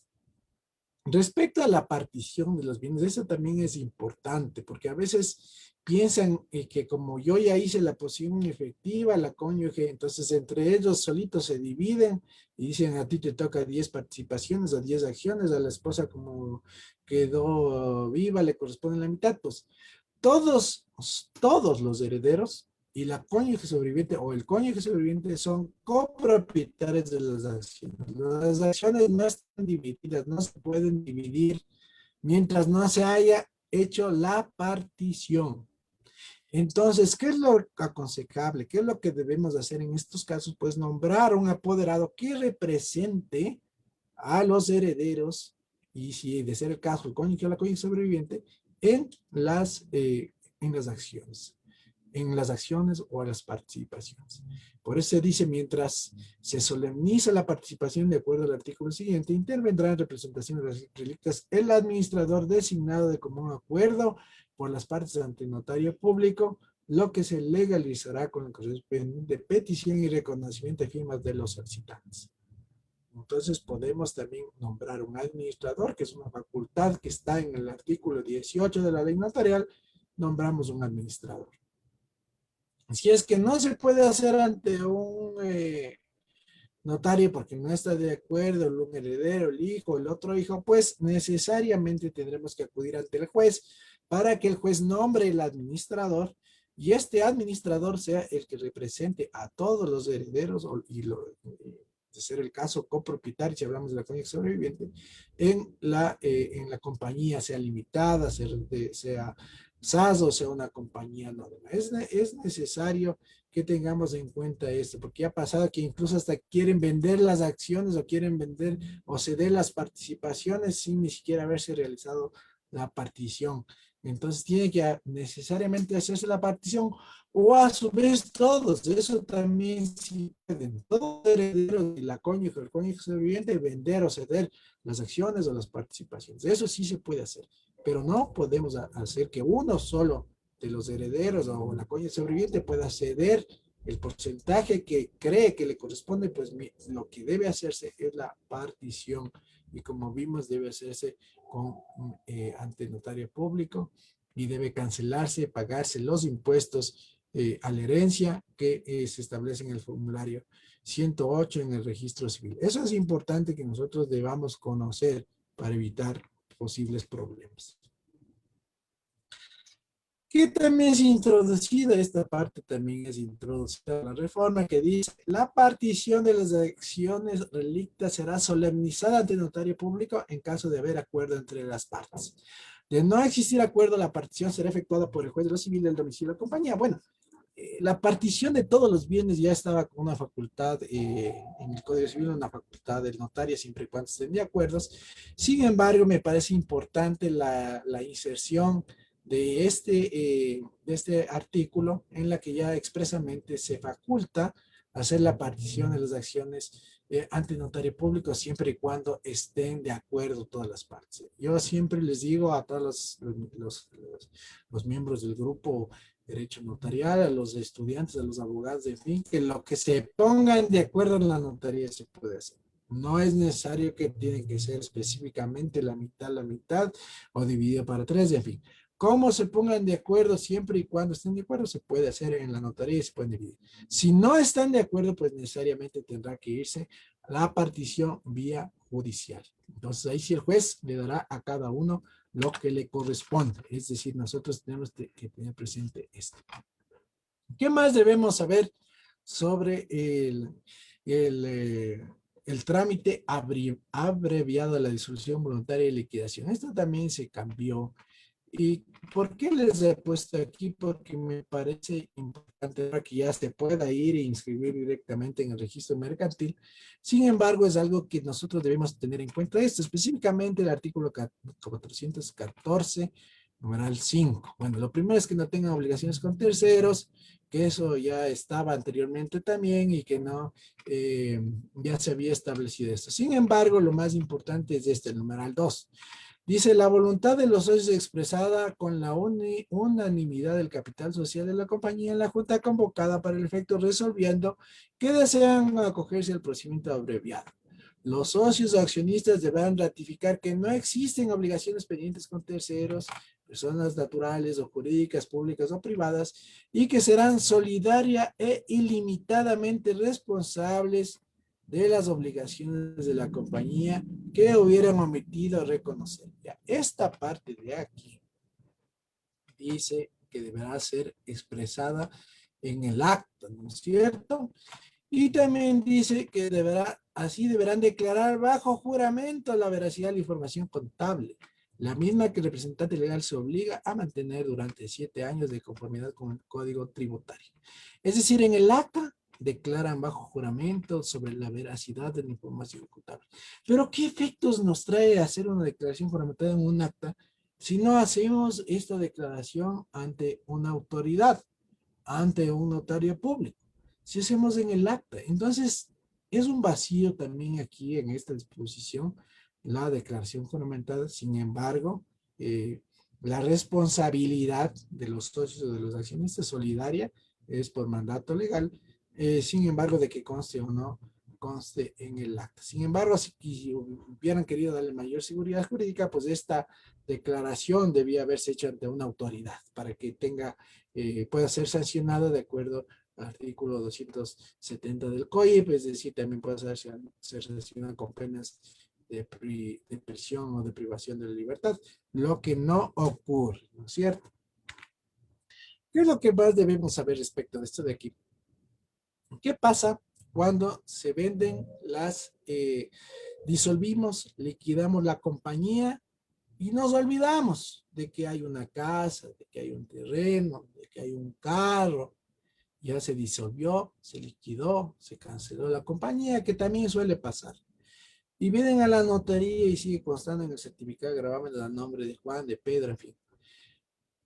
respecto a la partición de los bienes, eso también es importante, porque a veces piensan que como yo ya hice la posición efectiva, la cónyuge, entonces entre ellos solitos se dividen y dicen a ti te toca 10 participaciones o 10 acciones, a la esposa como quedó viva le corresponde la mitad, pues todos los herederos y la cónyuge sobreviviente o el cónyuge sobreviviente son copropietarios de las acciones. Las acciones no están divididas, no se pueden dividir mientras no se haya hecho la partición. Entonces, ¿qué es lo aconsejable? ¿Qué es lo que debemos hacer en estos casos? Pues nombrar un apoderado que represente a los herederos y si de ser el caso el cónyuge o la cónyuge sobreviviente en las acciones o las participaciones. Por eso se dice, mientras se solemniza la participación de acuerdo al artículo siguiente, intervendrá en representación de las relictas el administrador designado de común acuerdo por las partes ante el notario público, lo que se legalizará con la correspondiente petición y reconocimiento de firmas de los solicitantes. Entonces podemos también nombrar un administrador, que es una facultad que está en el artículo 18 de la ley notarial, nombramos un administrador. Si es que no se puede hacer ante un notario porque no está de acuerdo, un heredero, el hijo, el otro hijo, pues necesariamente tendremos que acudir ante el juez para que el juez nombre el administrador y este administrador sea el que represente a todos los herederos de ser el caso copropietario, si hablamos de la cónyuge sobreviviente, en la compañía, sea limitada, sea SAS o sea una compañía anónima. Es necesario que tengamos en cuenta esto, porque ha pasado que incluso hasta quieren vender las acciones o quieren vender o ceder las participaciones sin ni siquiera haberse realizado la partición. Entonces tiene que necesariamente hacerse la partición o a su vez todos, eso también sí pueden, todos los herederos y la cónyuge, el cónyuge sobreviviente, vender o ceder las acciones o las participaciones. Eso sí se puede hacer, pero no podemos hacer que uno solo de los herederos o la cónyuge sobreviviente pueda ceder el porcentaje que cree que le corresponde, pues lo que debe hacerse es la partición y como vimos debe hacerse ante el notario público y debe cancelarse, pagarse los impuestos a la herencia que se establece en el formulario 108 en el registro civil. Eso es importante que nosotros debamos conocer para evitar posibles problemas. Que también es introducida, esta parte también es introducida la reforma que dice, la partición de las acciones relictas será solemnizada ante el notario público en caso de haber acuerdo entre las partes. De no existir acuerdo, la partición será efectuada por el juez de lo civil del domicilio de la compañía. Bueno, la partición de todos los bienes ya estaba con una facultad, en el Código Civil, una facultad del notario siempre y cuando estén de acuerdos. Sin embargo, me parece importante la inserción de este artículo en la que ya expresamente se faculta hacer la partición de las acciones ante notario público siempre y cuando estén de acuerdo todas las partes. Yo siempre les digo a todos los miembros del grupo derecho notarial, a los estudiantes, a los abogados, en fin, que lo que se pongan de acuerdo en la notaría se puede hacer. No es necesario que tiene que ser específicamente la mitad, o dividido para tres, en fin. Cómo se pongan de acuerdo siempre y cuando estén de acuerdo, se puede hacer en la notaría y se pueden dividir. Si no están de acuerdo, pues necesariamente tendrá que irse a la partición vía judicial. Entonces ahí sí el juez le dará a cada uno lo que le corresponde. Es decir, nosotros tenemos que tener presente esto. ¿Qué más debemos saber sobre el trámite abreviado de la disolución voluntaria y liquidación? Esto también se cambió. ¿Y por qué les he puesto aquí? Porque me parece importante para que ya se pueda ir e inscribir directamente en el registro mercantil. Sin embargo, es algo que nosotros debemos tener en cuenta esto, específicamente el artículo 414 Numeral 5. Bueno, lo primero es que no tengan obligaciones con terceros, que eso ya estaba anteriormente también y que no, ya se había establecido esto. Sin embargo, lo más importante es este, el numeral 2. Dice, la voluntad de los socios expresada con la unanimidad del capital social de la compañía en la junta convocada para el efecto resolviendo que desean acogerse al procedimiento abreviado. Los socios o accionistas deberán ratificar que no existen obligaciones pendientes con terceros, personas naturales o jurídicas, públicas o privadas, y que serán solidaria e ilimitadamente responsables de las obligaciones de la compañía que hubieran omitido reconocer. Ya, esta parte de aquí dice que deberá ser expresada en el acta, ¿no es cierto? Y también dice que así deberán declarar bajo juramento la veracidad de la información contable, la misma que el representante legal se obliga a mantener durante 7 años de conformidad con el Código Tributario. Es decir, en el acta declaran bajo juramento sobre la veracidad de la información contable. Pero ¿qué efectos nos trae hacer una declaración juramentada en un acta si no hacemos esta declaración ante una autoridad, ante un notario público? Si hacemos en el acta. Entonces, es un vacío también aquí en esta disposición, la declaración juramentada. Sin embargo, la responsabilidad de los socios o de los accionistas solidaria es por mandato legal, sin embargo, de que conste o no conste en el acta. Sin embargo, si hubieran querido darle mayor seguridad jurídica, pues esta declaración debía haberse hecho ante una autoridad para que tenga, pueda ser sancionada de acuerdo artículo 270 del COIP, es decir, también puede ser sancionado con penas de prisión o de privación de la libertad, lo que no ocurre, ¿no es cierto? ¿Qué es lo que más debemos saber respecto de esto de aquí? ¿Qué pasa cuando se venden disolvimos, liquidamos la compañía y nos olvidamos de que hay una casa, de que hay un terreno, de que hay un carro? Ya se disolvió, se liquidó, se canceló la compañía, que también suele pasar. Y vienen a la notaría y sigue constando en el certificado de gravamen el nombre de Juan, de Pedro, en fin.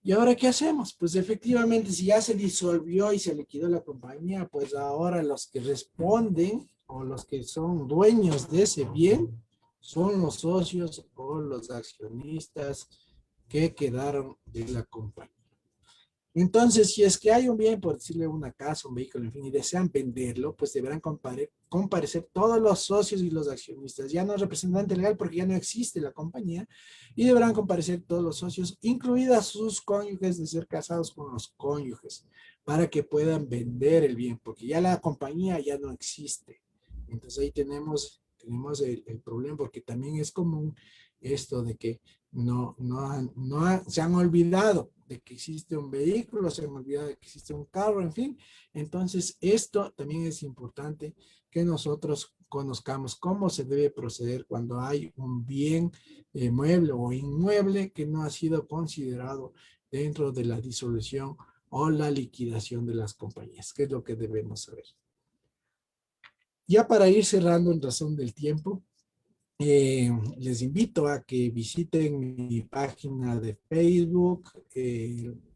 ¿Y ahora qué hacemos? Pues efectivamente, si ya se disolvió y se liquidó la compañía, pues ahora los que responden o los que son dueños de ese bien son los socios o los accionistas que quedaron de la compañía. Entonces, si es que hay un bien, por decirle una casa, un vehículo, en fin, y desean venderlo, pues deberán comparecer todos los socios y los accionistas, ya no el representante legal porque ya no existe la compañía, y deberán comparecer todos los socios, incluidas sus cónyuges, de ser casados con los cónyuges, para que puedan vender el bien, porque ya la compañía ya no existe. Entonces ahí tenemos el problema, porque también es común esto de que se han olvidado de que existe un vehículo, se han olvidado de que existe un carro, en fin. Entonces, esto también es importante que nosotros conozcamos cómo se debe proceder cuando hay un bien mueble o inmueble que no ha sido considerado dentro de la disolución o la liquidación de las compañías, que es lo que debemos saber. Ya para ir cerrando en razón del tiempo, les invito a que visiten mi página de Facebook,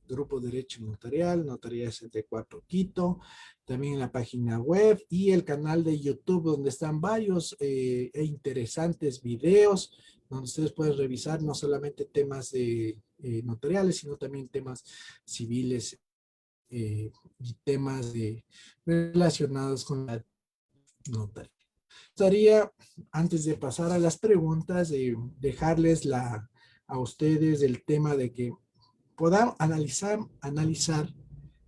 Grupo Derecho Notarial, Notaría 64 Quito, también la página web y el canal de YouTube donde están varios e interesantes videos donde ustedes pueden revisar no solamente temas notariales, sino también temas civiles y temas relacionados con la notaría. Gustaría, antes de pasar a las preguntas, dejarles a ustedes el tema de que podamos analizar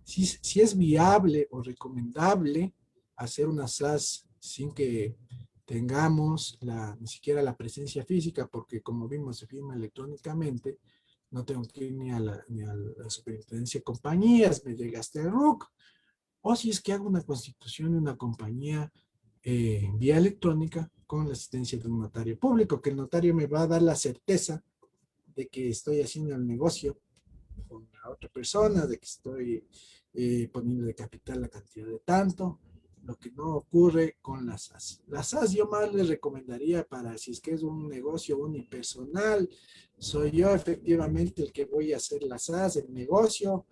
si es viable o recomendable hacer una SAS sin que tengamos ni siquiera la presencia física, porque como vimos se firma electrónicamente, no tengo que ir ni a la superintendencia de compañías, me llega hasta el RUC, o si es que hago una constitución de una compañía vía electrónica con la asistencia de un notario público, que el notario me va a dar la certeza de que estoy haciendo el negocio con la otra persona, de que estoy poniendo de capital la cantidad de tanto, lo que no ocurre con las SAS. Las SAS yo más les recomendaría para si es que es un negocio unipersonal, soy yo efectivamente el que voy a hacer las SAS, el negocio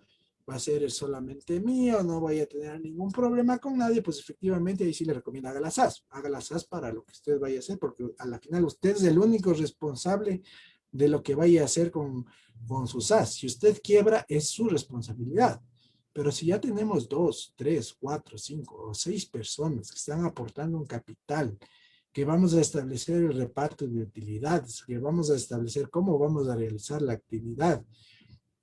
va a ser solamente mío, no voy a tener ningún problema con nadie, pues efectivamente ahí sí le recomiendo haga las SAS para lo que usted vaya a hacer, porque a la final usted es el único responsable de lo que vaya a hacer con su SAS. Si usted quiebra, es su responsabilidad. Pero si ya tenemos 2, 3, 4, 5 o 6 personas que están aportando un capital, que vamos a establecer el reparto de utilidades, que vamos a establecer cómo vamos a realizar la actividad,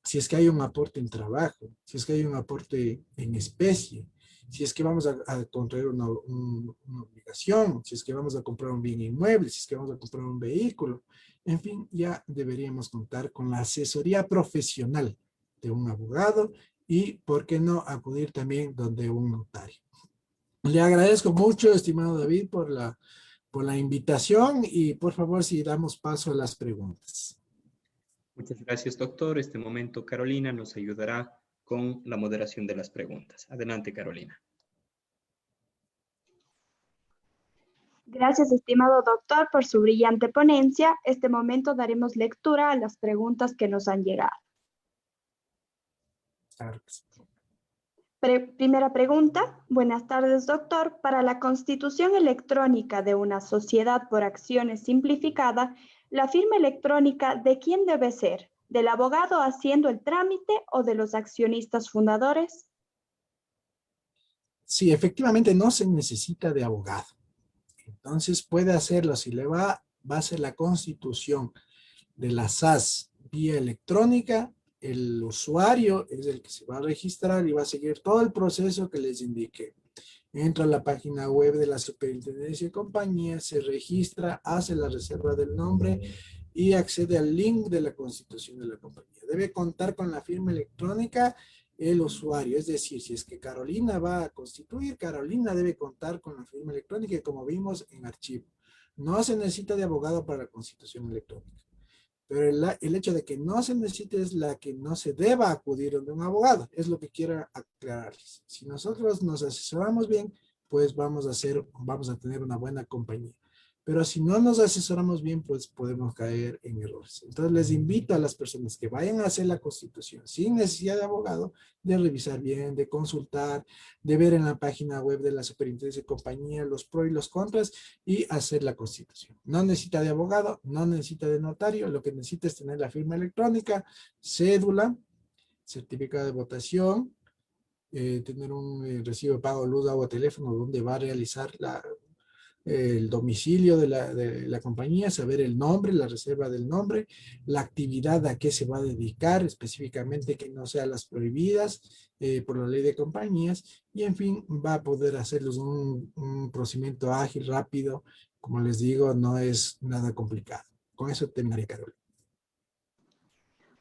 si es que hay un aporte en trabajo, si es que hay un aporte en especie, si es que vamos a contraer una obligación, si es que vamos a comprar un bien inmueble, si es que vamos a comprar un vehículo, en fin, ya deberíamos contar con la asesoría profesional de un abogado y, ¿por qué no, acudir también donde un notario? Le agradezco mucho, estimado David, por la invitación y por favor, si damos paso a las preguntas. Muchas gracias, doctor. Este momento, Carolina nos ayudará con la moderación de las preguntas. Adelante, Carolina. Gracias, estimado doctor, por su brillante ponencia. Este momento daremos lectura a las preguntas que nos han llegado. Claro que sí. Primera pregunta. Buenas tardes, doctor. Para la constitución electrónica de una sociedad por acciones simplificada, ¿la firma electrónica de quién debe ser? ¿Del abogado haciendo el trámite o de los accionistas fundadores? Sí, efectivamente no se necesita de abogado. Entonces puede hacerlo, si le va a hacer la constitución de la SAS vía electrónica, el usuario es el que se va a registrar y va a seguir todo el proceso que les indiqué. Entra a la página web de la Superintendencia de Compañía, se registra, hace la reserva del nombre y accede al link de la constitución de la compañía. Debe contar con la firma electrónica el usuario, es decir, si es que Carolina va a constituir, Carolina debe contar con la firma electrónica como vimos en archivo. No se necesita de abogado para la constitución electrónica. Pero el hecho de que no se necesite es la que no se deba acudir a un abogado, es lo que quiero aclararles. Si nosotros nos asesoramos bien, pues vamos a tener una buena compañía. Pero si no nos asesoramos bien, pues podemos caer en errores. Entonces les invito a las personas que vayan a hacer la constitución sin necesidad de abogado, de revisar bien, de consultar, de ver en la página web de la Superintendencia de Compañía los pros y los contras y hacer la constitución. No necesita de abogado, no necesita de notario, lo que necesita es tener la firma electrónica, cédula, certificado de votación, tener un recibo de pago de luz, agua, teléfono, donde va a realizar el domicilio de la compañía, saber el nombre, la reserva del nombre, la actividad a qué se va a dedicar, específicamente que no sean las prohibidas por la ley de compañías, y en fin, va a poder hacerlos un procedimiento ágil, rápido, como les digo, no es nada complicado. Con eso terminaré, Carol.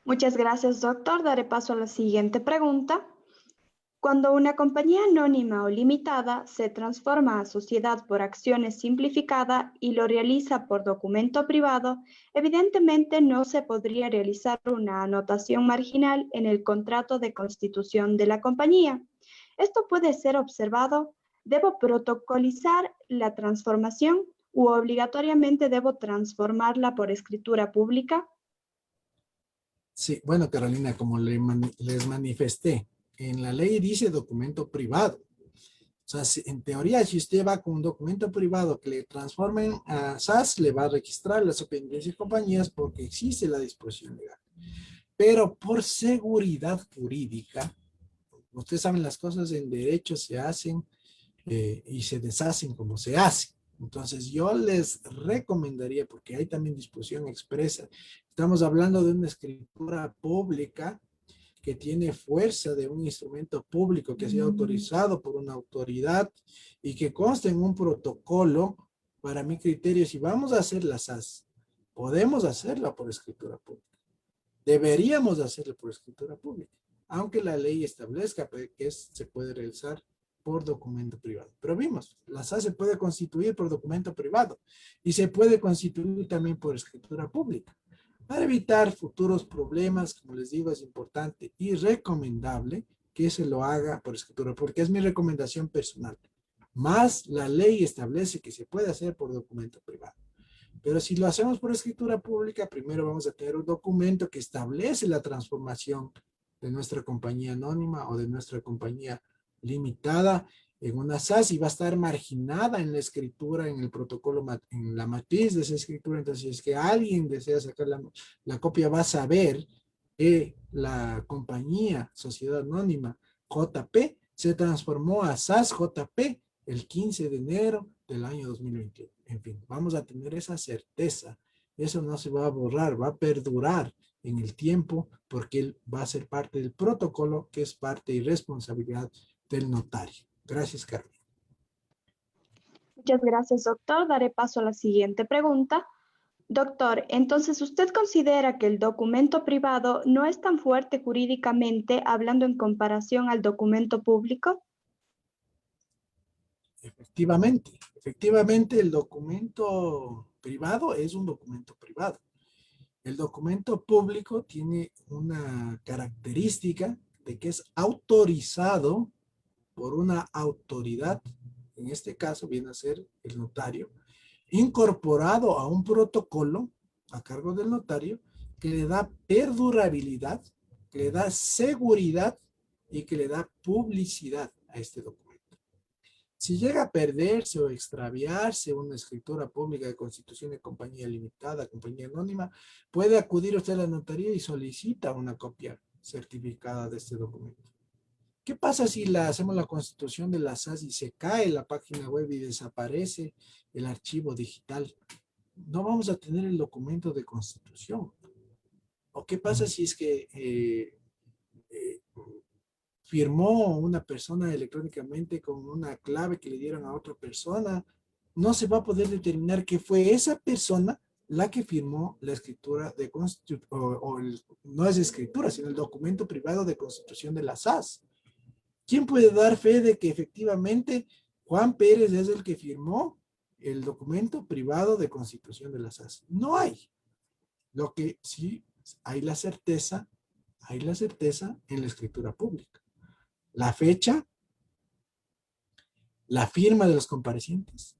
Muchas gracias, doctor. Daré paso a la siguiente pregunta. Cuando una compañía anónima o limitada se transforma a sociedad por acciones simplificada y lo realiza por documento privado, evidentemente no se podría realizar una anotación marginal en el contrato de constitución de la compañía. Esto puede ser observado. ¿Debo protocolizar la transformación u obligatoriamente debo transformarla por escritura pública? Sí, bueno, Carolina, como les manifesté, en la ley dice documento privado. O sea, en teoría, si usted va con un documento privado que le transformen a SAS, le va a registrar la Superintendencia de Compañías porque existe la disposición legal. Pero por seguridad jurídica, ustedes saben, las cosas en derecho se hacen y se deshacen como se hacen. Entonces yo les recomendaría, porque hay también disposición expresa, estamos hablando de una escritura pública que tiene fuerza de un instrumento público que ha sido autorizado por una autoridad y que consta en un protocolo. Para mi criterio, si vamos a hacer las SAS, podemos hacerla por escritura pública. Deberíamos hacerlo por escritura pública, aunque la ley establezca que se puede realizar por documento privado. Pero vimos, la SAS se puede constituir por documento privado y se puede constituir también por escritura pública. Para evitar futuros problemas, como les digo, es importante y recomendable que se lo haga por escritura, porque es mi recomendación personal. más la ley establece que se puede hacer por documento privado. Pero si lo hacemos por escritura pública, primero vamos a tener un documento que establece la transformación de nuestra compañía anónima o de nuestra compañía limitada en una SAS y va a estar marginada en la escritura, en el protocolo, en la matriz de esa escritura. Entonces, si es que alguien desea sacar la copia, va a saber que la compañía Sociedad Anónima JP se transformó a SAS JP el 15 de enero del año 2021. En fin, vamos a tener esa certeza. Eso no se va a borrar, va a perdurar en el tiempo porque él va a ser parte del protocolo que es parte y responsabilidad del notario. Gracias, Carmen. Muchas gracias, doctor. Daré paso a la siguiente pregunta. Doctor, entonces, ¿usted considera que el documento privado no es tan fuerte jurídicamente hablando en comparación al documento público? Efectivamente, el documento privado es un documento privado. El documento público tiene una característica de que es autorizado por una autoridad, en este caso viene a ser el notario, incorporado a un protocolo a cargo del notario que le da perdurabilidad, que le da seguridad y que le da publicidad a este documento. Si llega a perderse o extraviarse una escritura pública de constitución de compañía limitada, compañía anónima, puede acudir usted a la notaría y solicita una copia certificada de este documento. ¿Qué pasa si hacemos la constitución de la SAS y se cae la página web y desaparece el archivo digital? No vamos a tener el documento de constitución. ¿O qué pasa si es que firmó una persona electrónicamente con una clave que le dieron a otra persona? No se va a poder determinar que fue esa persona la que firmó la escritura de constitución, no es escritura, sino el documento privado de constitución de la SAS. ¿Quién puede dar fe de que efectivamente Juan Pérez es el que firmó el documento privado de constitución de la SAS? No hay. Lo que sí hay la certeza en la escritura pública. La fecha, la firma de los comparecientes,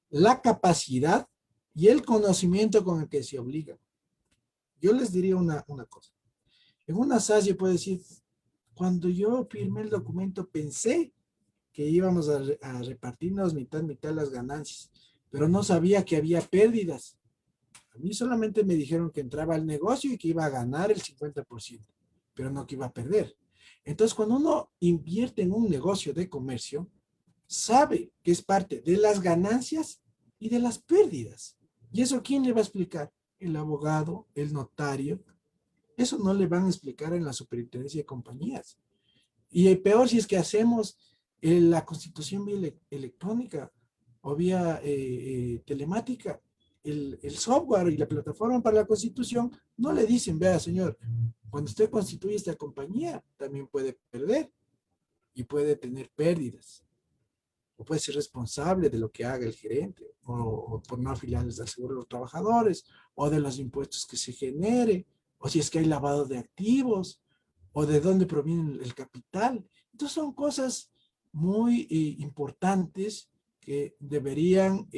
la capacidad y el conocimiento con el que se obliga. Yo les diría una cosa. En una SAS yo puedo decir, cuando yo firmé el documento pensé que íbamos a repartirnos mitad las ganancias, pero no sabía que había pérdidas. A mí solamente me dijeron que entraba al negocio y que iba a ganar el 50%, pero no que iba a perder. Entonces, cuando uno invierte en un negocio de comercio, sabe que es parte de las ganancias y de las pérdidas. ¿Y eso quién le va a explicar? El abogado, el notario. Eso no le van a explicar en la superintendencia de compañías. Y peor si es que hacemos la constitución vía electrónica o vía telemática. El software y la plataforma para la constitución no le dicen, vea señor, cuando usted constituye esta compañía también puede perder y puede tener pérdidas. O puede ser responsable de lo que haga el gerente, o por no afiliarles al seguro de los trabajadores, o de los impuestos que se genere, o si es que hay lavado de activos, o de dónde proviene el capital. Entonces son cosas muy importantes que deberían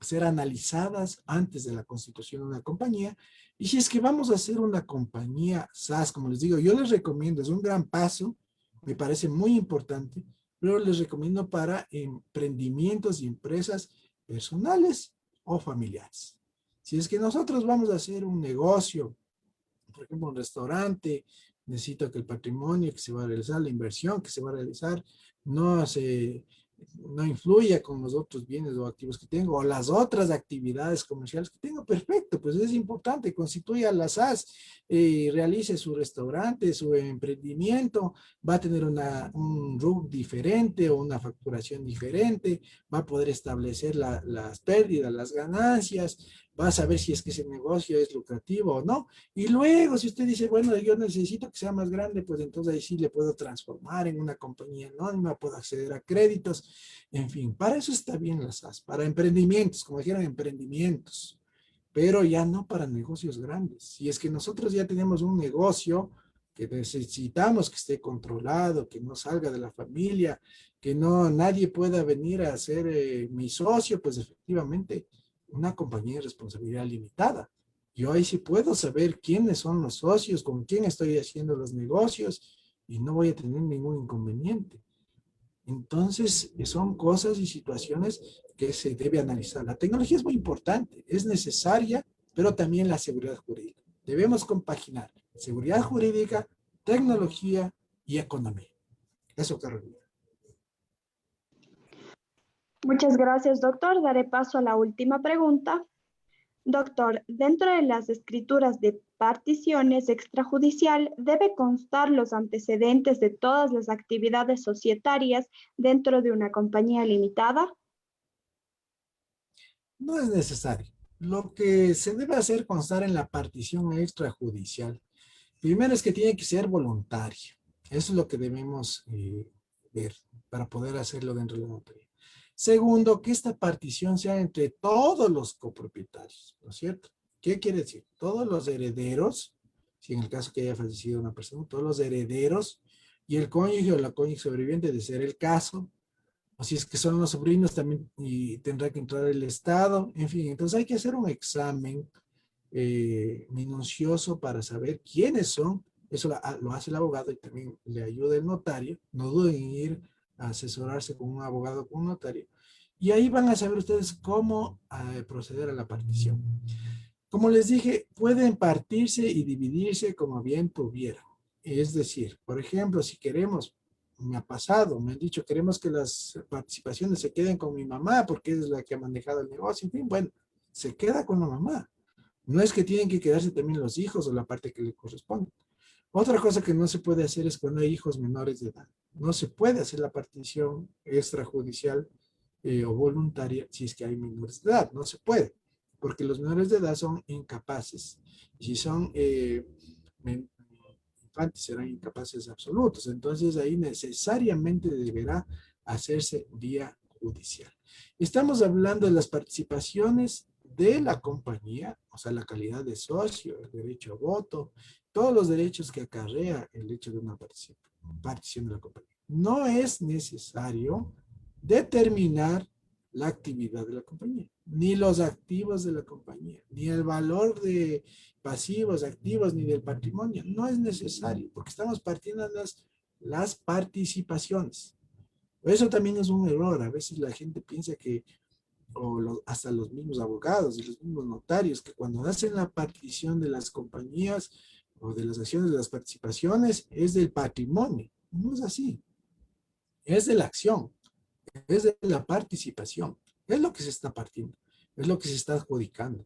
ser analizadas antes de la constitución de una compañía. Y si es que vamos a hacer una compañía SAS, como les digo, yo les recomiendo, es un gran paso, me parece muy importante, pero les recomiendo para emprendimientos y empresas personales o familiares. Si es que nosotros vamos a hacer un negocio, por ejemplo, un restaurante, necesito que el patrimonio que se va a realizar, la inversión que se va a realizar, no influya con los otros bienes o activos que tengo, o las otras actividades comerciales que tengo. Perfecto, pues es importante, constituya la SAS, realice su restaurante, su emprendimiento, va a tener un RUC diferente o una facturación diferente, va a poder establecer las pérdidas, las ganancias, va a saber si es que ese negocio es lucrativo o no. Y luego, si usted dice, bueno, yo necesito que sea más grande, pues entonces ahí sí le puedo transformar en una compañía anónima, puedo acceder a créditos, en fin, para eso está bien la SAS, para emprendimientos, como dijeron, emprendimientos, pero ya no para negocios grandes. Si es que nosotros ya tenemos un negocio que necesitamos que esté controlado, que no salga de la familia, que no nadie pueda venir a ser mi socio, pues efectivamente una compañía de responsabilidad limitada. Yo ahí sí puedo saber quiénes son los socios, con quién estoy haciendo los negocios y no voy a tener ningún inconveniente. Entonces, son cosas y situaciones que se debe analizar. La tecnología es muy importante, es necesaria, pero también la seguridad jurídica. Debemos compaginar seguridad jurídica, tecnología y economía. Eso, Carolina. Muchas gracias, doctor. Daré paso a la última pregunta. Doctor, dentro de las escrituras de particiones extrajudicial debe constar los antecedentes de todas las actividades societarias dentro de una compañía limitada. No es necesario. Lo que se debe hacer constar en la partición extrajudicial, primero es que tiene que ser voluntario. Eso es lo que debemos ver para poder hacerlo dentro de la notaría. Segundo, que esta partición sea entre todos los copropietarios, ¿no es cierto? ¿Qué quiere decir? Todos los herederos, si en el caso que haya fallecido una persona, todos los herederos y el cónyuge o la cónyuge sobreviviente, de ser el caso, o si es que son los sobrinos también y tendrá que entrar el Estado, en fin, entonces hay que hacer un examen minucioso para saber quiénes son. Eso lo hace el abogado y también le ayuda el notario. No duden en ir a asesorarse con un abogado o con un notario. Y ahí van a saber ustedes cómo proceder a la partición. Como les dije, pueden partirse y dividirse como bien tuvieran. Es decir, por ejemplo, si queremos, me ha pasado, me han dicho, queremos que las participaciones se queden con mi mamá porque es la que ha manejado el negocio. En fin, bueno, se queda con la mamá. No es que tienen que quedarse también los hijos o la parte que le corresponde. Otra cosa que no se puede hacer es cuando hay hijos menores de edad. No se puede hacer la partición extrajudicial o voluntaria si es que hay menores de edad. No se puede, porque los menores de edad son incapaces. Y si son infantes, serán incapaces absolutos. Entonces ahí necesariamente deberá hacerse vía judicial. Estamos hablando de las participaciones de la compañía, o sea, la calidad de socio, el derecho a voto, todos los derechos que acarrea el hecho de una participación de la compañía. No es necesario determinar la actividad de la compañía, ni los activos de la compañía, ni el valor de pasivos, activos, ni del patrimonio. No es necesario, porque estamos partiendo de las participaciones. Eso también es un error. A veces la gente piensa que, hasta los mismos abogados y los mismos notarios, que cuando hacen la partición de las compañías o de las acciones de las participaciones, es del patrimonio. No es así. Es de la acción, es de la participación. Es lo que se está partiendo, es lo que se está adjudicando.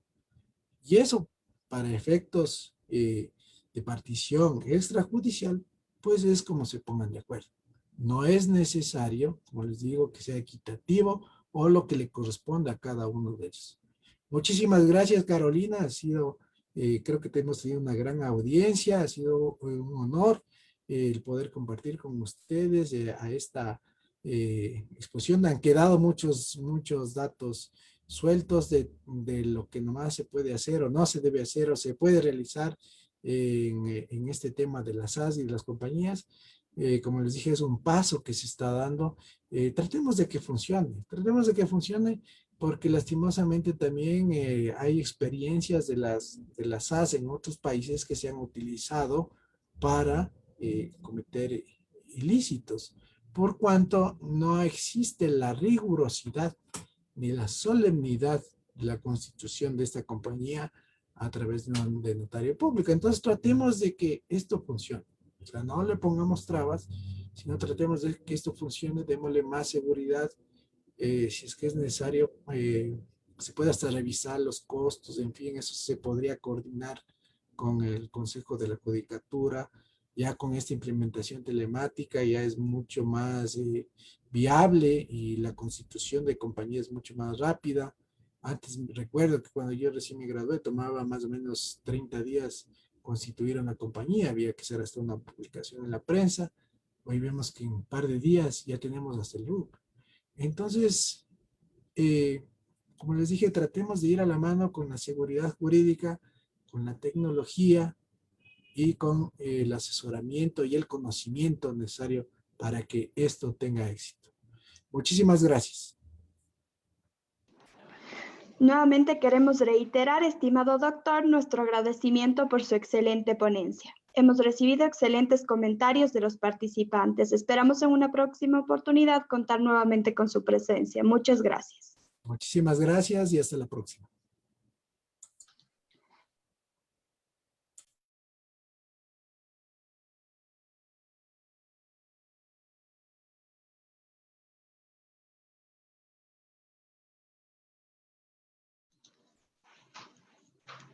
Y eso, para efectos de partición extrajudicial, pues es como se pongan de acuerdo. No es necesario, como les digo, que sea equitativo o lo que le corresponda a cada uno de ellos. Muchísimas gracias, Carolina. Ha sido, creo que hemos tenido una gran audiencia. Ha sido un honor el poder compartir con ustedes a esta exposición. Han quedado muchos datos sueltos de lo que nomás se puede hacer o no se debe hacer o se puede realizar en este tema de las SAS y de las compañías. Como les dije, es un paso que se está dando. Tratemos de que funcione porque lastimosamente también hay experiencias de las SAS en otros países que se han utilizado para cometer ilícitos, por cuanto no existe la rigurosidad ni la solemnidad de la constitución de esta compañía a través de notario público. Entonces tratemos de que esto funcione. O sea, no le pongamos trabas, sino tratemos de que esto funcione, démosle más seguridad. Si es que es necesario, se puede hasta revisar los costos, en fin, eso se podría coordinar con el Consejo de la Judicatura. Ya con esta implementación telemática ya es mucho más viable y la constitución de compañía es mucho más rápida. Antes recuerdo que cuando yo recién me gradué tomaba más o menos 30 días constituir una compañía, había que hacer hasta una publicación en la prensa. Hoy vemos que en un par de días ya tenemos hasta el RUC. Entonces, como les dije, tratemos de ir a la mano con la seguridad jurídica, con la tecnología y con el asesoramiento y el conocimiento necesario para que esto tenga éxito. Muchísimas gracias. Nuevamente queremos reiterar, estimado doctor, nuestro agradecimiento por su excelente ponencia. Hemos recibido excelentes comentarios de los participantes. Esperamos en una próxima oportunidad contar nuevamente con su presencia. Muchas gracias. Muchísimas gracias y hasta la próxima.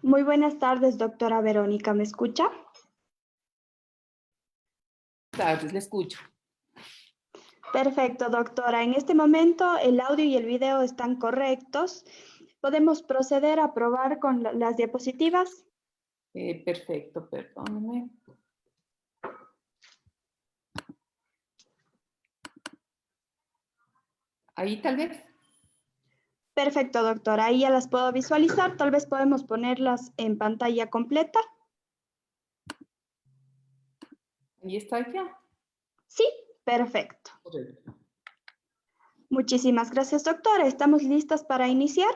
Muy buenas tardes, doctora Verónica. ¿Me escucha? Buenas tardes, le escucho. Perfecto, doctora. En este momento el audio y el video están correctos. ¿Podemos proceder a probar con las diapositivas? Perfecto, perdóneme. Ahí tal vez. Perfecto, doctora. Ahí ya las puedo visualizar. Tal vez podemos ponerlas en pantalla completa. Ahí está ya. Sí, perfecto. Correcto. Muchísimas gracias, doctora. ¿Estamos listas para iniciar?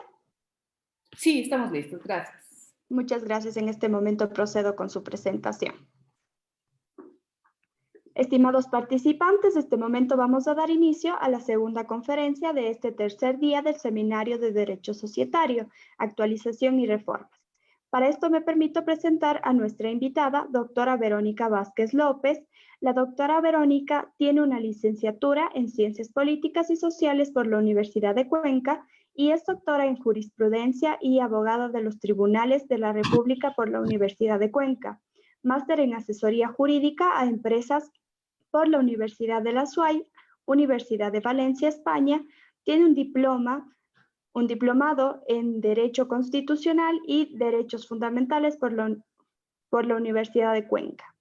Sí, estamos listos. Gracias. Muchas gracias. En este momento procedo con su presentación. Estimados participantes, en este momento vamos a dar inicio a la segunda conferencia de este tercer día del Seminario de Derecho Societario, Actualización y Reformas. Para esto me permito presentar a nuestra invitada, doctora Verónica Vázquez López. La doctora Verónica tiene una licenciatura en Ciencias Políticas y Sociales por la Universidad de Cuenca y es doctora en Jurisprudencia y abogada de los Tribunales de la República por la Universidad de Cuenca. Máster en Asesoría Jurídica a Empresas por la Universidad de la SUAY, Universidad de Valencia, España. Tiene un diplomado en Derecho Constitucional y Derechos Fundamentales por la Universidad de Cuenca.